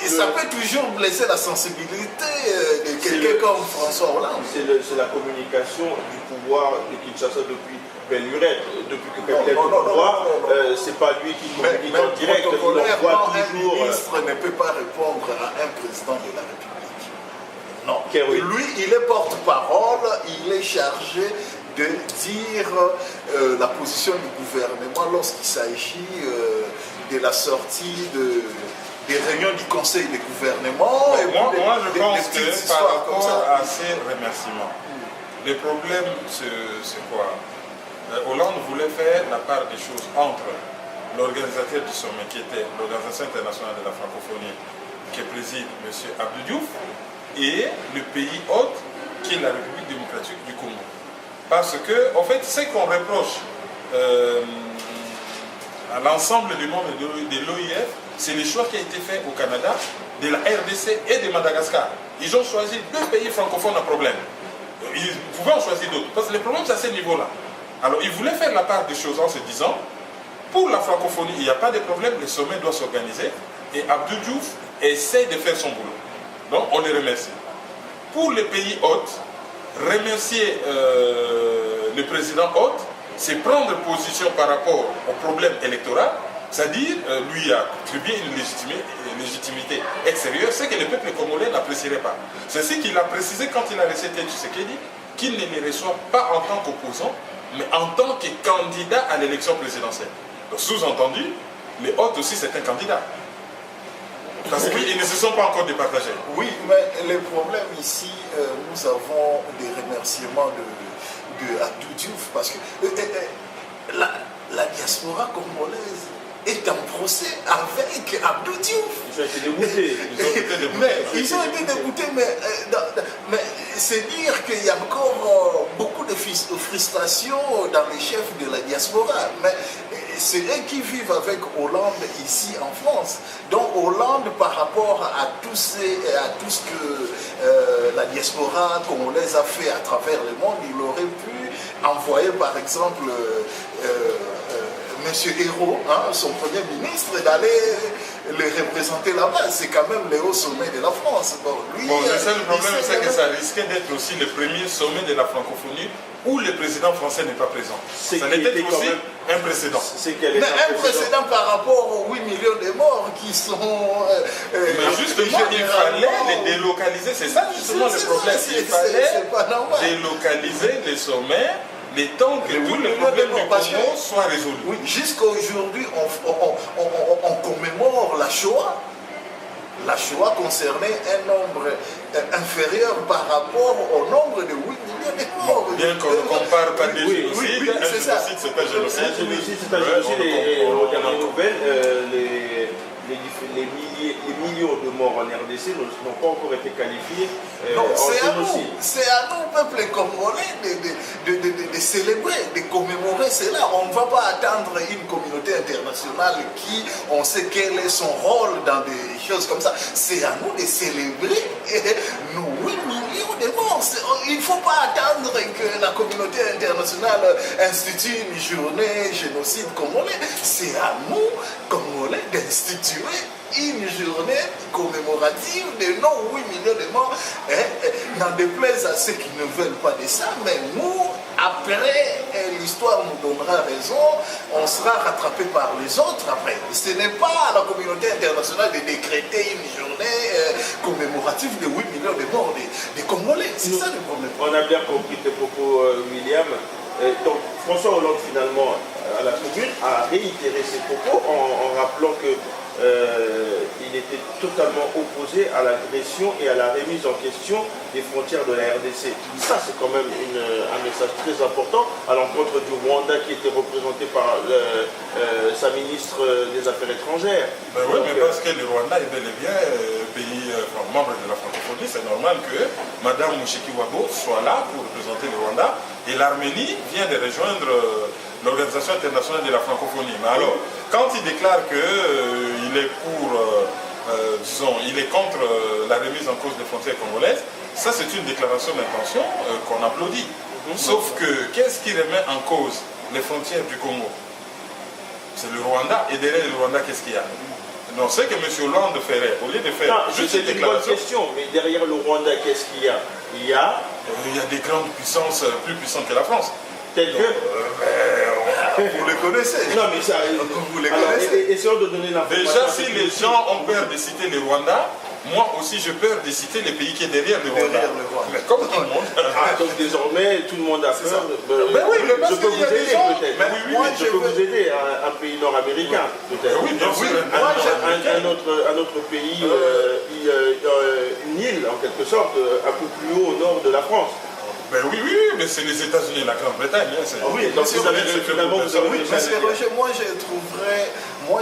ça peut toujours blesser la sensibilité de quelqu'un comme François Hollande. C'est la communication du pouvoir de Kinshasa depuis Bellurette, depuis que Kabila est au pouvoir, c'est pas lui qui communique en direct. Un ministre ne peut pas répondre à un président de la République. Non, lui, il est porte-parole, il est chargé de dire la position du gouvernement lorsqu'il s'agit de la sortie des réunions du conseil de gouvernement. Moi, je pense que par rapport à ces remerciements, le problème, c'est quoi? Hollande voulait faire la part des choses entre l'organisateur du sommet, qui était l'Organisation internationale de la francophonie, qui préside M. Abdou Diouf, et le pays hôte qui est la République démocratique du Congo. Parce que, en fait, ce qu'on reproche à l'ensemble du monde de l'OIF, c'est le choix qui a été fait au Canada, de la RDC et de Madagascar. Ils ont choisi deux pays francophones à problème. Ils pouvaient en choisir d'autres. Parce que le problème, c'est à ce niveau-là. Alors, ils voulaient faire la part des choses en se disant, pour la francophonie, il n'y a pas de problème, le sommet doit s'organiser. Et Abdou Diouf essaie de faire son boulot. Donc, on les remercie. Pour les pays hôtes, remercier le président hôte, c'est prendre position par rapport au problème électoral, c'est-à-dire, lui a attribué une légitimité extérieure, ce que le peuple congolais n'apprécierait pas. C'est ce qu'il a précisé quand il a reçu Tshisekedi, qu'il ne les reçoit pas en tant qu'opposant, mais en tant que candidat à l'élection présidentielle. Donc, sous-entendu, les hôtes aussi, c'est un candidat. Parce qu'ils ne se sont pas encore départagés. Oui, mais le problème ici, nous avons des remerciements de Abdou Diouf parce que la diaspora congolaise est en procès avec Abdou Diouf. Ils ont été dégoûtés. Ils ont été dégoûtés, mais c'est dire qu'il y a encore beaucoup de frustration dans les chefs de la diaspora. Mais c'est eux qui vivent avec Hollande ici en France. Donc Hollande, par rapport à tout ce que la diaspora congolaise a fait à travers le monde, il aurait pu envoyer par exemple M. Hérault, son premier ministre, d'aller le représenter là-bas. C'est quand même le haut sommet de la France. Le seul problème, c'est que ça risquait d'être aussi le premier sommet de la francophonie où le président français n'est pas présent. Ça n'était aussi un précédent. Mais un précédent par rapport aux 8 millions de morts qui sont... mais justement, il fallait les délocaliser. C'est ça justement le problème. Il fallait délocaliser les sommets le temps que tous les problèmes du Congo soient résolus. Oui, jusqu'à aujourd'hui, on commémore la Shoah. La Shoah concernait un nombre inférieur par rapport au nombre de 8 millions de morts. Bien qu'on ne compare pas des génocides, un génocide c'est un génocide. Un génocide c'est un génocide et aux dernières nouvelles, les millions de morts en RDC n'ont pas encore été qualifiés en génocide. C'est à nous, peuple congolais, de célébrer, de commémorer cela. On ne va pas attendre une communauté internationale qui, on sait quel est son rôle dans des choses comme ça. C'est à nous de célébrer nos 8 millions de morts. Il ne faut pas attendre que la communauté internationale institue une journée génocide congolais. C'est à nous, Congolais, d'instituer une journée commémorative de nos 8 millions de morts. N'en déplaise à ceux qui ne veulent pas de ça, mais nous, après, l'histoire nous donnera raison, on sera rattrapé par les autres après. Ce n'est pas à la communauté internationale de décréter une journée commémorative de 8 millions de morts des Congolais. C'est ça le problème. On a bien compris tes propos, William. Donc François Hollande, finalement, à la tribune, a réitéré ses propos en rappelant que il était totalement opposé à l'agression et à la remise en question des frontières de la RDC. Ça, c'est quand même un message très important à l'encontre du Rwanda qui était représenté par sa ministre des Affaires étrangères. Ben oui, mais parce que le Rwanda est bel et bien pays membre de la francophonie, c'est normal que Mme Mushikiwabo soit là pour représenter le Rwanda Et l'Arménie vient de rejoindre l'Organisation internationale de la francophonie. Mais alors, quand il déclare qu'il est pour, disons, il est contre la remise en cause des frontières congolaises, ça c'est une déclaration d'intention qu'on applaudit. Sauf que, qu'est-ce qui remet en cause les frontières du Congo? C'est le Rwanda. Et derrière le Rwanda, qu'est-ce qu'il y a? Non, c'est que M. Hollande ferait, au lieu de faire juste une bonne question, mais derrière le Rwanda, qu'est-ce qu'il y a? Il y a des grandes puissances, plus puissantes que la France. Telles que Vous les connaissez. Non, mais ça. Vous les Alors, connaissez. essayons de donner l'information. Déjà, si les gens ont peur de citer le Rwanda, moi aussi j'ai peur de citer les pays qui est derrière le Rwanda. Mais comme tout le monde. Donc désormais, tout le monde a peur. Mais oui, mais parce je peux qu'il y vous a des aider gens- peut-être. Mais oui, oui, je peux vous aider, un pays nord-américain peut-être. Oui, bien sûr. Un autre pays, une île en quelque sorte, un peu plus haut au nord de la France. Ben oui, oui, mais c'est les États-Unis et la Grande-Bretagne. Hein, Oui, donc vous avez finalement vous avez Oui, fait ça. Monsieur Roger, moi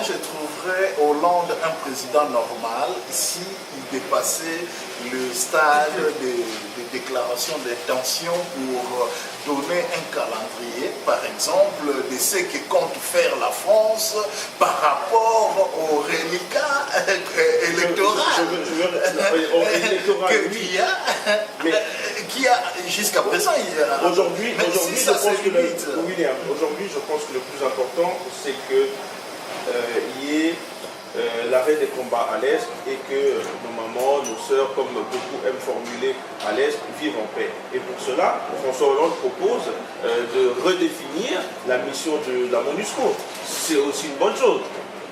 je trouverais Hollande un président normal s'il dépassait le stade des déclarations d'intention pour donner un calendrier, par exemple, de ce que compte faire la France par rapport au reliquat électoral qui a jusqu'à présent. Aujourd'hui, je pense que le plus important, c'est que il y ait l'arrêt des combats à l'Est et que nos mamans, nos sœurs, comme beaucoup aiment formuler à l'Est, vivent en paix. Et pour cela, François Hollande propose de redéfinir la mission de la MONUSCO. C'est aussi une bonne chose.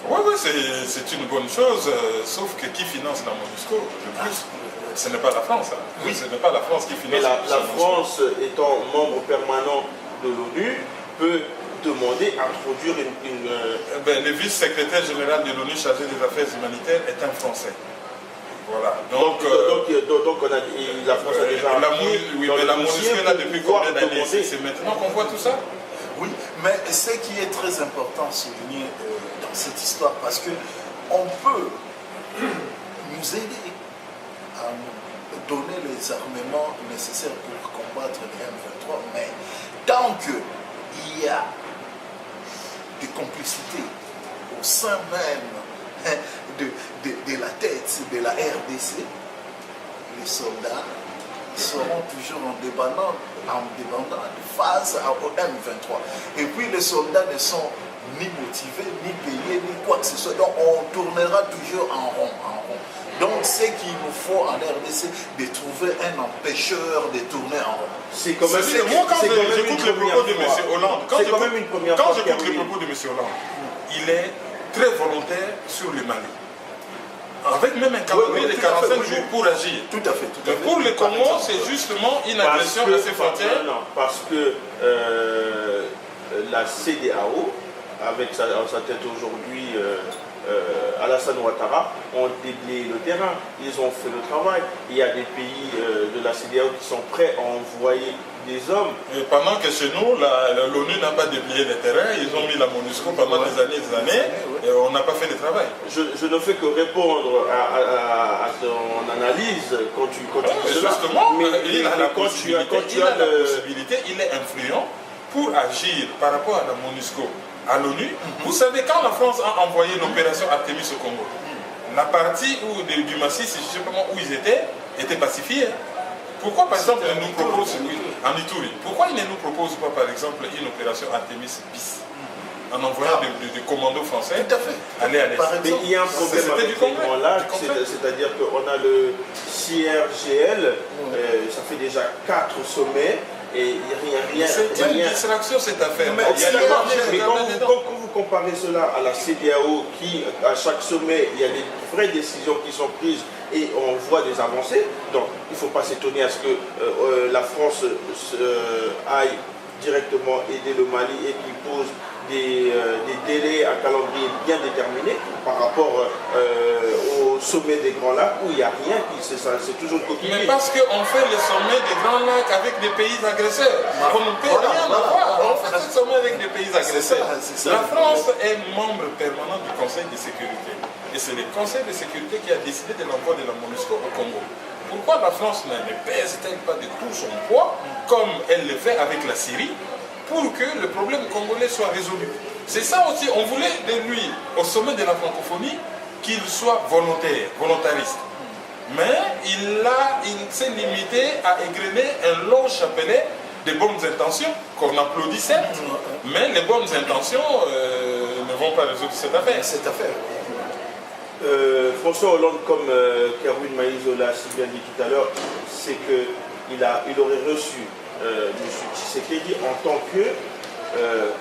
Oui, oui, c'est une bonne chose, sauf que qui finance la MONUSCO le plus? Ce n'est pas la France. Hein. Oui, ce n'est pas la France qui finance mais la MONUSCO. France, étant membre permanent de l'ONU, peut demander à introduire Le vice-secrétaire général de l'ONU chargé des affaires humanitaires est un Français. Voilà. Donc on a, la France a déjà oui, mais la MONUSCO est là depuis combien d'années? C'est maintenant qu'on voit tout ça? Oui, mais ce qui est très important à souligner dans cette histoire, parce qu'on peut nous aider à nous donner les armements nécessaires pour combattre les M23, mais tant qu'il y a des complicités au sein même de la tête de la RDC, les soldats seront toujours en dépendant face au M23. Et puis les soldats ne sont ni motivés, ni payés, ni quoi que ce soit. Donc on tournera toujours en rond. Donc ce qu'il nous faut en RDC, de trouver un empêcheur de tourner en rond. C'est quand même moi quand j'écoute le propos de M. Hollande, quand j'écoute le propos de M. Hollande, il est très volontaire sur le Mali. Avec même un calendrier de 45 jours pour agir. Tout à fait. Mais pour le Congo, c'est justement une agression à ses frontières. Non, parce que la CEDEAO, avec sa tête aujourd'hui, Alassane Ouattara, ont déblayé le terrain. Ils ont fait le travail. Il y a des pays de la CEDEAO qui sont prêts à envoyer des hommes. Et pendant que chez nous, l'ONU n'a pas déblayé le terrain, ils ont mis la MONUSCO pendant des années, et on n'a pas fait le travail. Je ne fais que répondre à ton analyse quand tu dis cela. Justement, mais il a la possibilité, il est influent pour agir par rapport à la MONUSCO, à l'ONU. Vous savez, quand la France a envoyé l'opération Artemis au Congo, la partie du massif, je ne sais pas où ils étaient pacifiés. Pourquoi, par exemple, ils nous proposent, en Ituri, pourquoi ils ne nous proposent pas, par exemple, une opération Artemis bis en envoyant des commandos français aller à l'Est? Mais il y a un problème avec ces gens-là, c'est-à-dire qu'on a le CIRGL, ça fait déjà 4 sommets, et rien. C'est une distraction cette affaire. Mais quand vous comparez cela à la CEDEAO, qui à chaque sommet, il y a des vraies décisions qui sont prises et on voit des avancées, donc il ne faut pas s'étonner à ce que la France aille directement aider le Mali et qu'il pose des délais à calendrier bien déterminés par rapport au sommet des Grands Lacs où il n'y a rien, c'est toujours coquille. Mais parce qu'on fait le sommet des Grands Lacs avec des pays agresseurs. On ne peut rien avoir. On fait ce sommet avec des pays agresseurs. La France est membre permanent du Conseil de sécurité. et c'est le Conseil de sécurité qui a décidé de l'envoi de la MONUSCO au Congo. Pourquoi la France ne pèse-t-elle pas de tout son poids, comme elle le fait avec la Syrie, pour que le problème congolais soit résolu? C'est ça aussi, on voulait de lui, au sommet de la francophonie, qu'il soit volontariste. Mais il s'est limité à égrener un long chapelet de bonnes intentions, qu'on applaudit certes, mais les bonnes intentions ne vont pas résoudre cette affaire. François Hollande, comme Kerwin Maïzola si bien dit tout à l'heure, c'est qu'il aurait reçu M. Tshisekedi en tant que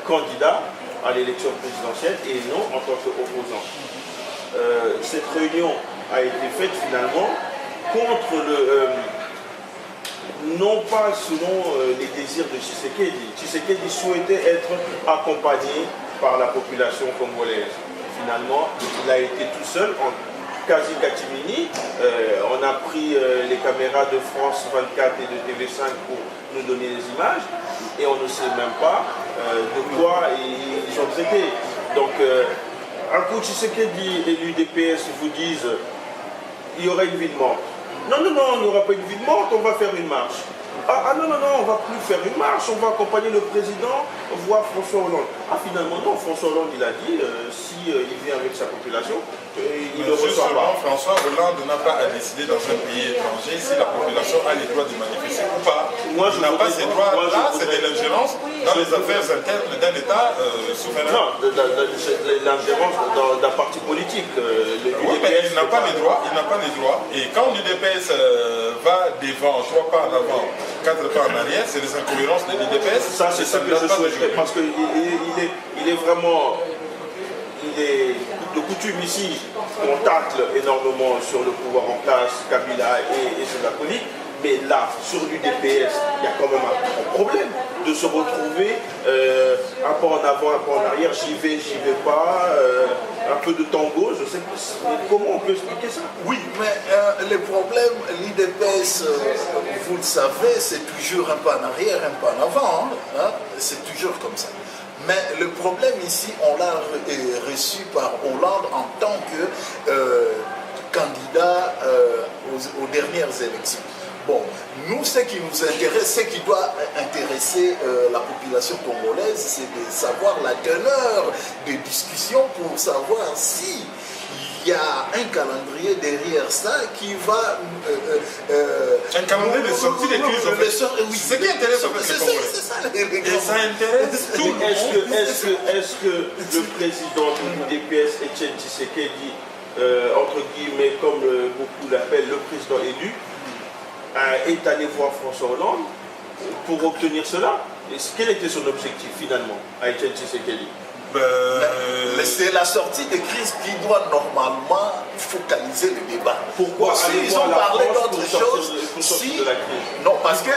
candidat à l'élection présidentielle et non en tant qu'opposant. Cette réunion a été faite finalement contre non pas selon les désirs de Tshisekedi. Tshisekedi souhaitait être accompagné par la population congolaise. Finalement, il a été tout seul en quasi-catimini. On a pris les caméras de France 24 et de TV5 pour nous donner les images et on ne sait même pas de quoi ils ont traité. Donc, un coup Tshisekedi et l'UDPS vous disent il y aura une ville morte. Non, on n'aura pas une ville morte, on va faire une marche. Non, on ne va plus faire une marche, on va accompagner le président, voir François Hollande. Finalement, non, François Hollande, il a dit, si il vient avec sa population, il ne reçoit pas. François Hollande n'a pas à décider dans un pays étranger si la population a les droits de manifester ou pas. Il n'a pas ces droits-là, c'est de l'ingérence dans les affaires internes d'un État souverain. Non, l'ingérence d'un parti politique. Oui, mais il n'a pas les droits, Et quand l'UDPS va devant, 3 pas en avant, 4 pas en arrière, c'est les incohérences de l'UDPS. Ça, c'est ce que je souhaiterais, parce qu'il est vraiment... Il est de coutume ici qu'on tacle énormément sur le pouvoir en place, Kabila et ses acolytes, mais là, sur l'UDPS, il y a quand même un problème de se retrouver un pas en avant, un pas en arrière, j'y vais pas, un peu de tango, je sais pas. Mais comment on peut expliquer ça? Oui, mais le problème, l'UDPS, vous le savez, c'est toujours un pas en arrière, un pas en avant, hein? C'est toujours comme ça. Mais le problème ici, on l'a reçu par Hollande en tant que candidat aux dernières élections. Bon, nous, ce qui nous intéresse, ce qui doit intéresser la population congolaise, c'est de savoir la teneur des discussions pour savoir si il y a un calendrier derrière ça qui va... un calendrier de sortie des crises. Oui, ce qui intéresse en fait les Congolais. C'est ça, et ça intéresse tout le monde. Est-ce que le président de l'UDPS, Etienne Tshisekedi, entre guillemets, comme beaucoup l'appellent, le président élu, est allé voir François Hollande pour obtenir cela? Quel était son objectif finalement à Etienne Tshisekedi? C'est la sortie de crise qui doit normalement focaliser le débat. Pourquoi ils ont parlé d'autre chose de la crise? Non, parce que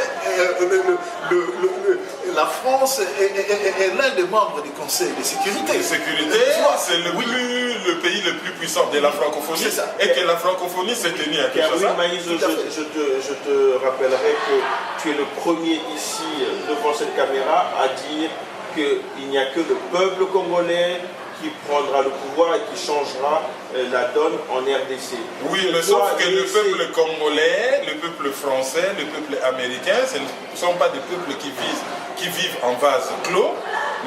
la France est l'un des membres du Conseil de sécurité. C'est le pays le plus puissant de la francophonie et que la francophonie s'est tenue à Kinshasa. Je te rappellerai que tu es le premier ici devant cette caméra à dire qu'il n'y a que le peuple congolais qui prendra le pouvoir et qui changera la donne en RDC. Oui, mais sauf que le peuple congolais, le peuple français, le peuple américain, ce ne sont pas des peuples qui vivent en vase clos.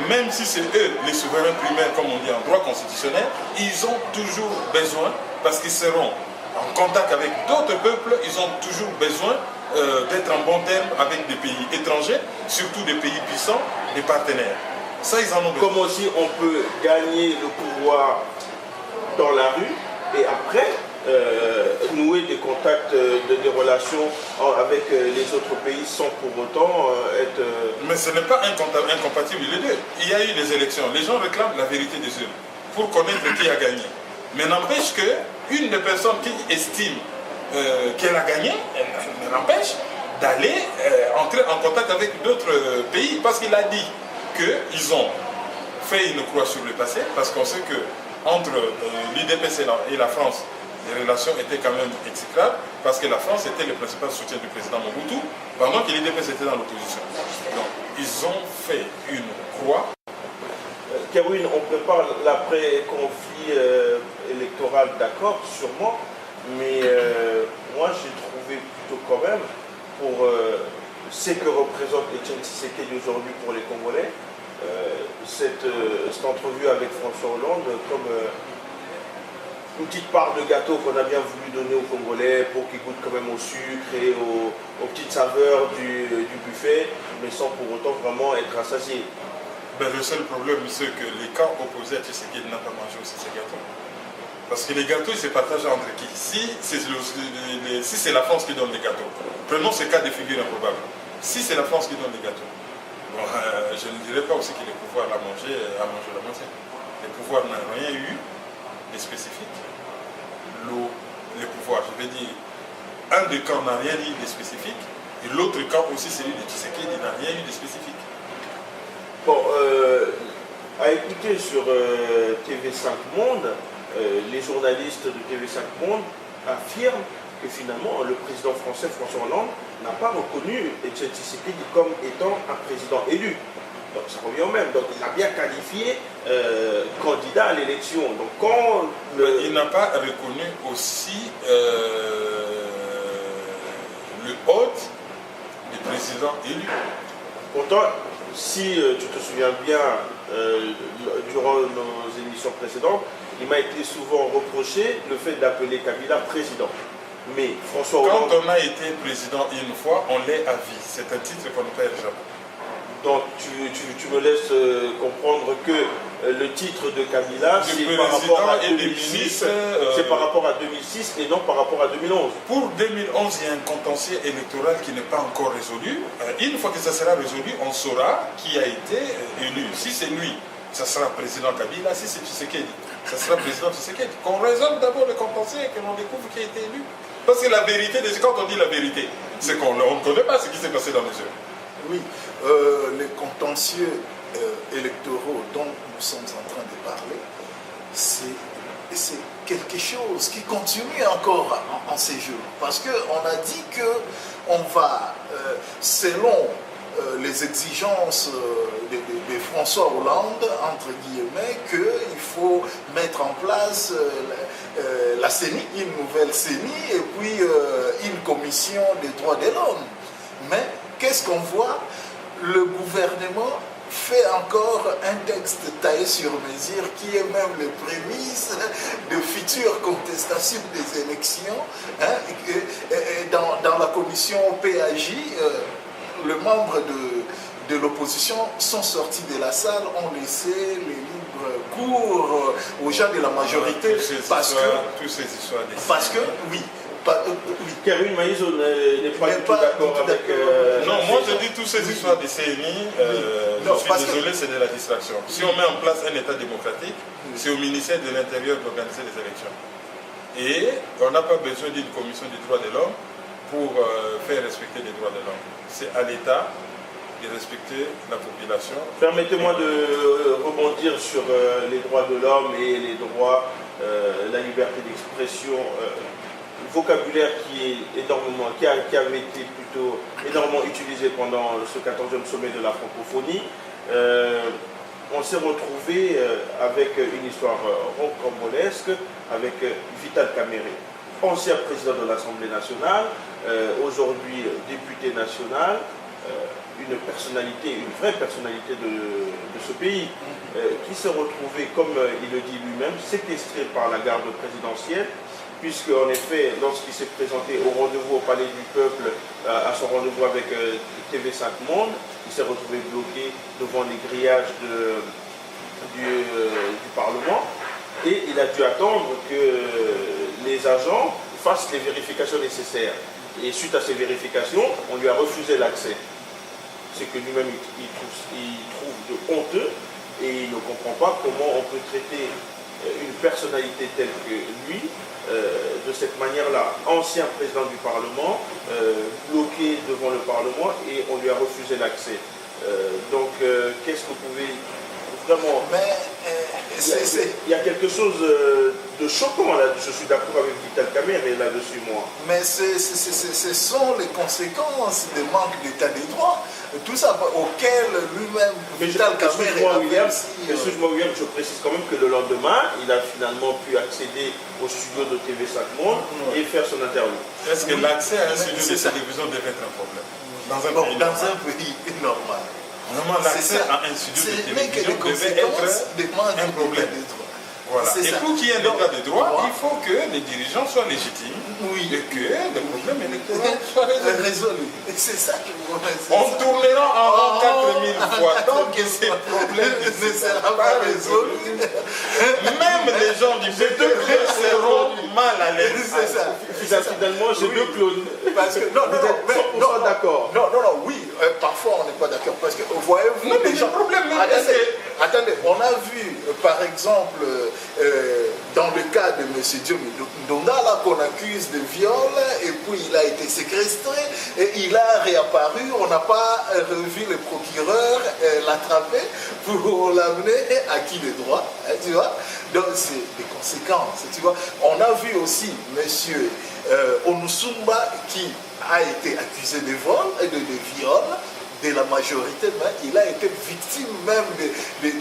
Même si c'est eux, les souverains primaires, comme on dit en droit constitutionnel, ils ont toujours besoin, parce qu'ils seront en contact avec d'autres peuples, ils ont toujours besoin d'être en bon terme avec des pays étrangers, surtout des pays puissants, des partenaires. Ça, ils en ont besoin. Comme aussi on peut gagner le pouvoir dans la rue et après nouer des contacts, des relations avec les autres pays sans pour autant être... Mais ce n'est pas incompatible les deux. Il y a eu des élections. Les gens réclament la vérité des urnes pour connaître qui a gagné. Mais n'empêche qu'une des personnes qui estime qu'elle a gagné, elle n'empêche d'aller entrer en contact avec d'autres pays parce qu'il a dit qu'ils ont fait une croix sur le passé parce qu'on sait que entre l'UDPS et la France, les relations étaient quand même exécrables parce que la France était le principal soutien du président Mobutu pendant que l'UDPS était dans l'opposition. Donc ils ont fait une croix. Kerwin, on prépare l'après-conflit électorale, d'accord, sûrement, mais moi j'ai trouvé plutôt quand même, pour ce que représente Etienne Tshisekedi aujourd'hui pour les Congolais, cette entrevue avec François Hollande comme une petite part de gâteau qu'on a bien voulu donner aux Congolais pour qu'ils goûtent quand même au sucre et aux petites saveurs du buffet, mais sans pour autant vraiment être rassasiés. Ben, le seul problème, c'est que les camps opposés à Tshisekedi n'ont pas mangé aussi ces gâteaux. Parce que les gâteaux, ils se partagent entre qui? Si c'est la France qui donne les gâteaux, prenons ce cas de figure improbable. Si c'est la France qui donne les gâteaux, bon, je ne dirais pas aussi que les pouvoirs à manger la moitié. Les pouvoirs n'ont rien eu de spécifique. Les pouvoirs, je veux dire, un des camps n'a rien eu de spécifique, et l'autre camp aussi, celui de Tshisekedi, n'a rien eu de spécifique. Bon, à écouter sur TV5 Monde, les journalistes de TV5 Monde affirment que finalement le président français François Hollande n'a pas reconnu Etienne Tshisekedi comme étant un président élu. Donc ça revient au même. Donc il a bien qualifié candidat à l'élection. Donc quand il n'a pas reconnu aussi le hôte du président élu. Pourtant, si tu te souviens bien, durant nos émissions précédentes, il m'a été souvent reproché le fait d'appeler Kabila président. Mais François Hollande... Quand on a été président une fois, on l'est à vie. C'est un titre qu'on ne perd jamais. Donc tu me laisses comprendre que le titre de Kabila, c'est par rapport à 2006, c'est par rapport à 2006 et non par rapport à 2011. Pour 2011, il y a un contentieux électoral qui n'est pas encore résolu. Une fois que ça sera résolu, on saura qui a été élu. Si c'est lui, ça sera président Kabila. Si c'est Tshisekedi, ça sera président Tshisekedi. Qu'on résolve d'abord le contentieux et que l'on découvre qui a été élu. Parce que la vérité, quand on dit la vérité, c'est qu'on ne connaît pas ce qui s'est passé dans les yeux. Oui, les contentieux électoraux dont nous sommes en train de parler, c'est quelque chose qui continue encore en ces jours. Parce qu'on a dit qu'on va, selon les exigences de François Hollande, entre guillemets, qu'il faut mettre en place la CENI, une nouvelle CENI, et puis une commission des droits de l'homme. Mais qu'est-ce qu'on voit? Le gouvernement fait encore un texte taillé sur mesure qui est même les prémices de futures contestations des élections. Hein, et dans la commission PAJ, les membres de l'opposition sont sortis de la salle, ont laissé les libres cours aux gens de la majorité. Parce que, oui. Karine Maïso n'est pas du tout d'accord avec... non, moi je dis toutes ces histoires de CNI, je suis désolé, c'est de la distraction. Si on met en place un État démocratique, c'est au ministère de l'Intérieur d'organiser les élections. Et on n'a pas besoin d'une commission des droits de l'homme pour faire respecter les droits de l'homme. C'est à l'État de respecter la population. Permettez-moi de rebondir sur les droits de l'homme et les droits, la liberté d'expression. Vocabulaire qui avait été plutôt énormément utilisé pendant ce 14e sommet de la francophonie. On s'est retrouvé avec une histoire rocambolesque avec Vital Kamerhe, ancien président de l'Assemblée nationale, aujourd'hui député national, une vraie personnalité de ce pays, qui s'est retrouvé, comme il le dit lui-même, séquestré par la garde présidentielle, puisque en effet, lorsqu'il s'est présenté au rendez-vous au Palais du Peuple, à son rendez-vous avec TV5 Monde, il s'est retrouvé bloqué devant les grillages du Parlement, et il a dû attendre que les agents fassent les vérifications nécessaires. Et suite à ces vérifications, on lui a refusé l'accès. C'est que lui-même il trouve de honteux, et il ne comprend pas comment on peut traiter une personnalité telle que lui, de cette manière-là, ancien président du Parlement, bloqué devant le Parlement, et on lui a refusé l'accès. Donc, qu'est-ce que vous pouvez vraiment... Il y a quelque chose de choquant là, je suis d'accord avec Vital Kamerhe là-dessus, moi. Mais ce sont les conséquences des manques d'état de droit. tout ça, auquel lui-même, Vital Kamerhe excuse-moi William, je précise quand même que le lendemain, il a finalement pu accéder au studio de TV5 Monde et faire son interview. Est-ce que l'accès à un studio de télévision devrait être un problème dans un pays normal? Vraiment, l'accès à un studio de télévision devait être un problème. Voilà. Et pour qu'il y ait un état de droit, il faut que les dirigeants soient légitimes et que les problèmes électoraux soient résolus. C'est ça que vous On tournera en rond 4000 fois tant que ces problèmes ne seront pas résolus. Même les gens du PPP seront mal à l'aise. C'est ça. Finalement, j'ai deux clones. Parce que, non, d'accord. Non, oui, parfois on n'est pas d'accord. Parce que, voyez-vous, non, mais les gens... problème, attendez, on a vu, par exemple, dans le cas de M. Diomi Ndonga, là, qu'on accuse de viol, et puis il a été séquestré, et il a réapparu, on n'a pas revu le procureur l'attraper pour l'amener à qui le droit, hein, tu vois. Donc c'est des conséquences, tu vois. On a vu aussi M. Onusumba qui a été accusé de vol et de viol, de la majorité, mais il a été victime même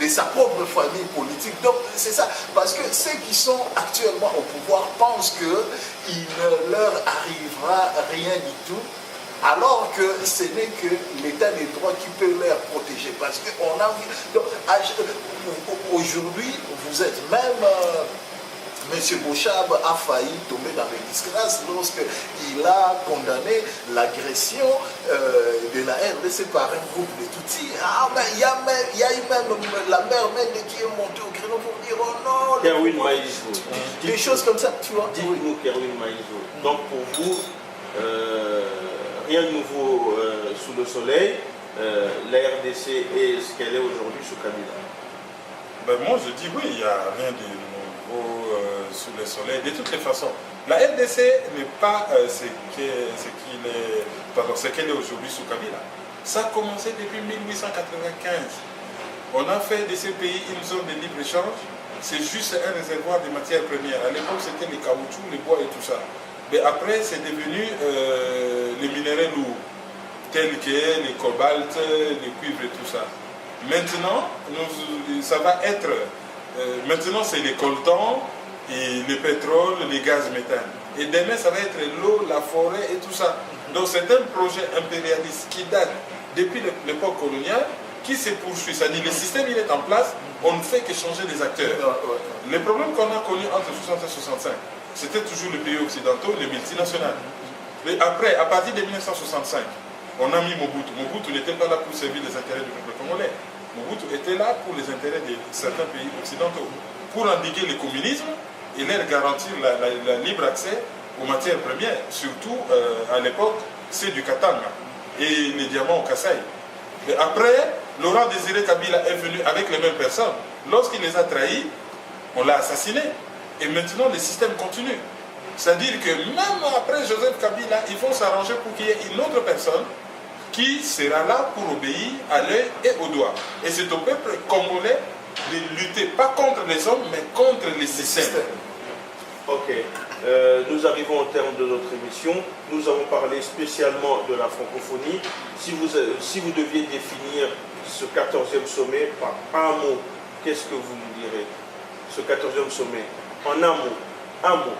de sa propre famille politique. Donc c'est ça, parce que ceux qui sont actuellement au pouvoir pensent qu'il ne leur arrivera rien du tout, alors que ce n'est que l'état des droits qui peut les protéger. Parce qu'on a vu... Donc, aujourd'hui, vous êtes même... M. Bouchab a failli tomber dans les disgrâces lorsqu'il a condamné l'agression de la RDC par un groupe de Tutsis. Ah, mais il y a eu même la mère Mende qui est montée au créneau pour dire oh non, Kerwin Maïzo. Des choses comme ça, tu vois. Dites-nous, Kerwin Maïzo. Donc pour vous, rien de nouveau sous le soleil. La RDC est ce qu'elle est aujourd'hui sous Kabila. Ben moi je dis oui, il n'y a rien de nouveau sous le soleil. De toutes les façons, la RDC n'est pas ce qu'elle est aujourd'hui sous Kabila. Ça a commencé depuis 1895. On a fait de ce pays une zone de libre-échange. C'est juste un réservoir de matières premières. À l'époque, c'était les caoutchoucs, les bois et tout ça. Mais après, c'est devenu les minéraux lourds, tels que les cobalt, les cuivres et tout ça. Maintenant, ça va être... maintenant, c'est les coltans, et le pétrole, les gaz méthane. Et demain, ça va être l'eau, la forêt et tout ça. Donc c'est un projet impérialiste qui date depuis l'époque coloniale, qui se poursuit. C'est-à-dire le système, il est en place, on ne fait que changer les acteurs. Les problèmes qu'on a connus entre 60 et 65, c'était toujours les pays occidentaux, les multinationales. Mais après, à partir de 1965, on a mis Mobutu. Mobutu n'était pas là pour servir les intérêts du peuple congolais. Mobutu était là pour les intérêts de certains pays occidentaux, pour endiguer le communisme et leur garantir la libre accès aux matières premières, surtout à l'époque, c'est du Katanga et les diamants au Kasaï. Mais après, Laurent Désiré Kabila est venu avec les mêmes personnes. Lorsqu'il les a trahis, on l'a assassiné. Et maintenant, le système continue. C'est-à-dire que même après Joseph Kabila, ils vont s'arranger pour qu'il y ait une autre personne qui sera là pour obéir à l'œil et au doigt. Et c'est au peuple congolais de lutter, pas contre les hommes, mais contre les systèmes. Ok. Nous arrivons au terme de notre émission. Nous avons parlé spécialement de la francophonie. Si vous deviez définir ce 14e sommet par un mot, qu'est-ce que vous nous direz? Ce 14e sommet, en un mot. Un mot.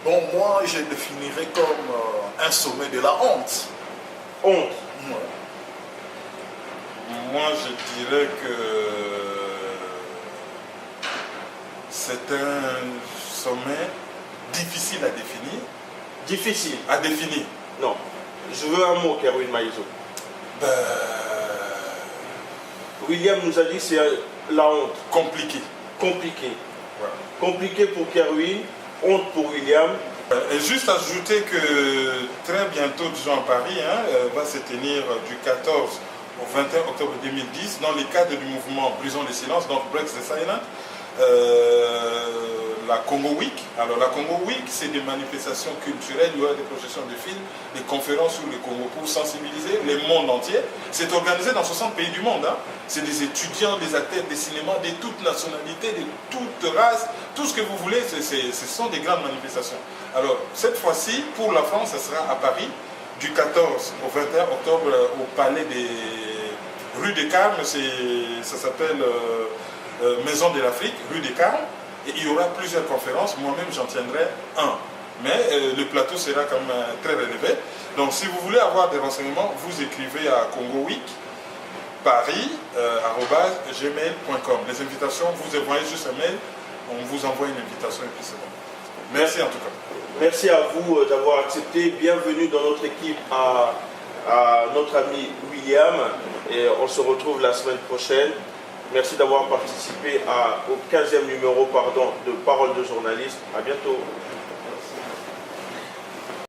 Bon, moi, je définirais comme un sommet de la honte. Honte. Ouais. Moi, je dirais que c'est un sommet difficile à définir. Difficile à définir? Non. Je veux un mot, Kerwin Maïzo. William nous a dit que c'est la honte. Compliqué. Compliqué. Voilà. Compliqué pour Kerwin, honte pour William. Et juste ajouter que très bientôt, disons à Paris, va se tenir du 14 au 21 octobre 2010 dans le cadre du mouvement Brisons le silence, donc Break the Silence, la Congo Week. Alors la Congo Week, c'est des manifestations culturelles, il y aura des projections de films, des conférences sur le Congo pour sensibiliser le monde entier. C'est organisé dans 60 pays du monde. C'est des étudiants, des acteurs de cinéma, de toutes nationalités, de toutes races, tout ce que vous voulez, ce sont des grandes manifestations. Alors cette fois-ci, pour la France, ça sera à Paris, du 14 au 21 octobre au Palais des Rue des Carmes, ça s'appelle Maison de l'Afrique, Rue des Carmes, et il y aura plusieurs conférences, moi-même j'en tiendrai un. Mais le plateau sera quand même très relevé. Donc si vous voulez avoir des renseignements, vous écrivez à Congo Week, Paris, @gmail.com. Les invitations, vous envoyez juste un mail, on vous envoie une invitation et puis c'est bon. Merci en tout cas. Merci à vous d'avoir accepté. Bienvenue dans notre équipe à notre ami William. Et on se retrouve la semaine prochaine. Merci d'avoir participé au 15e numéro de Parole de journaliste. À bientôt.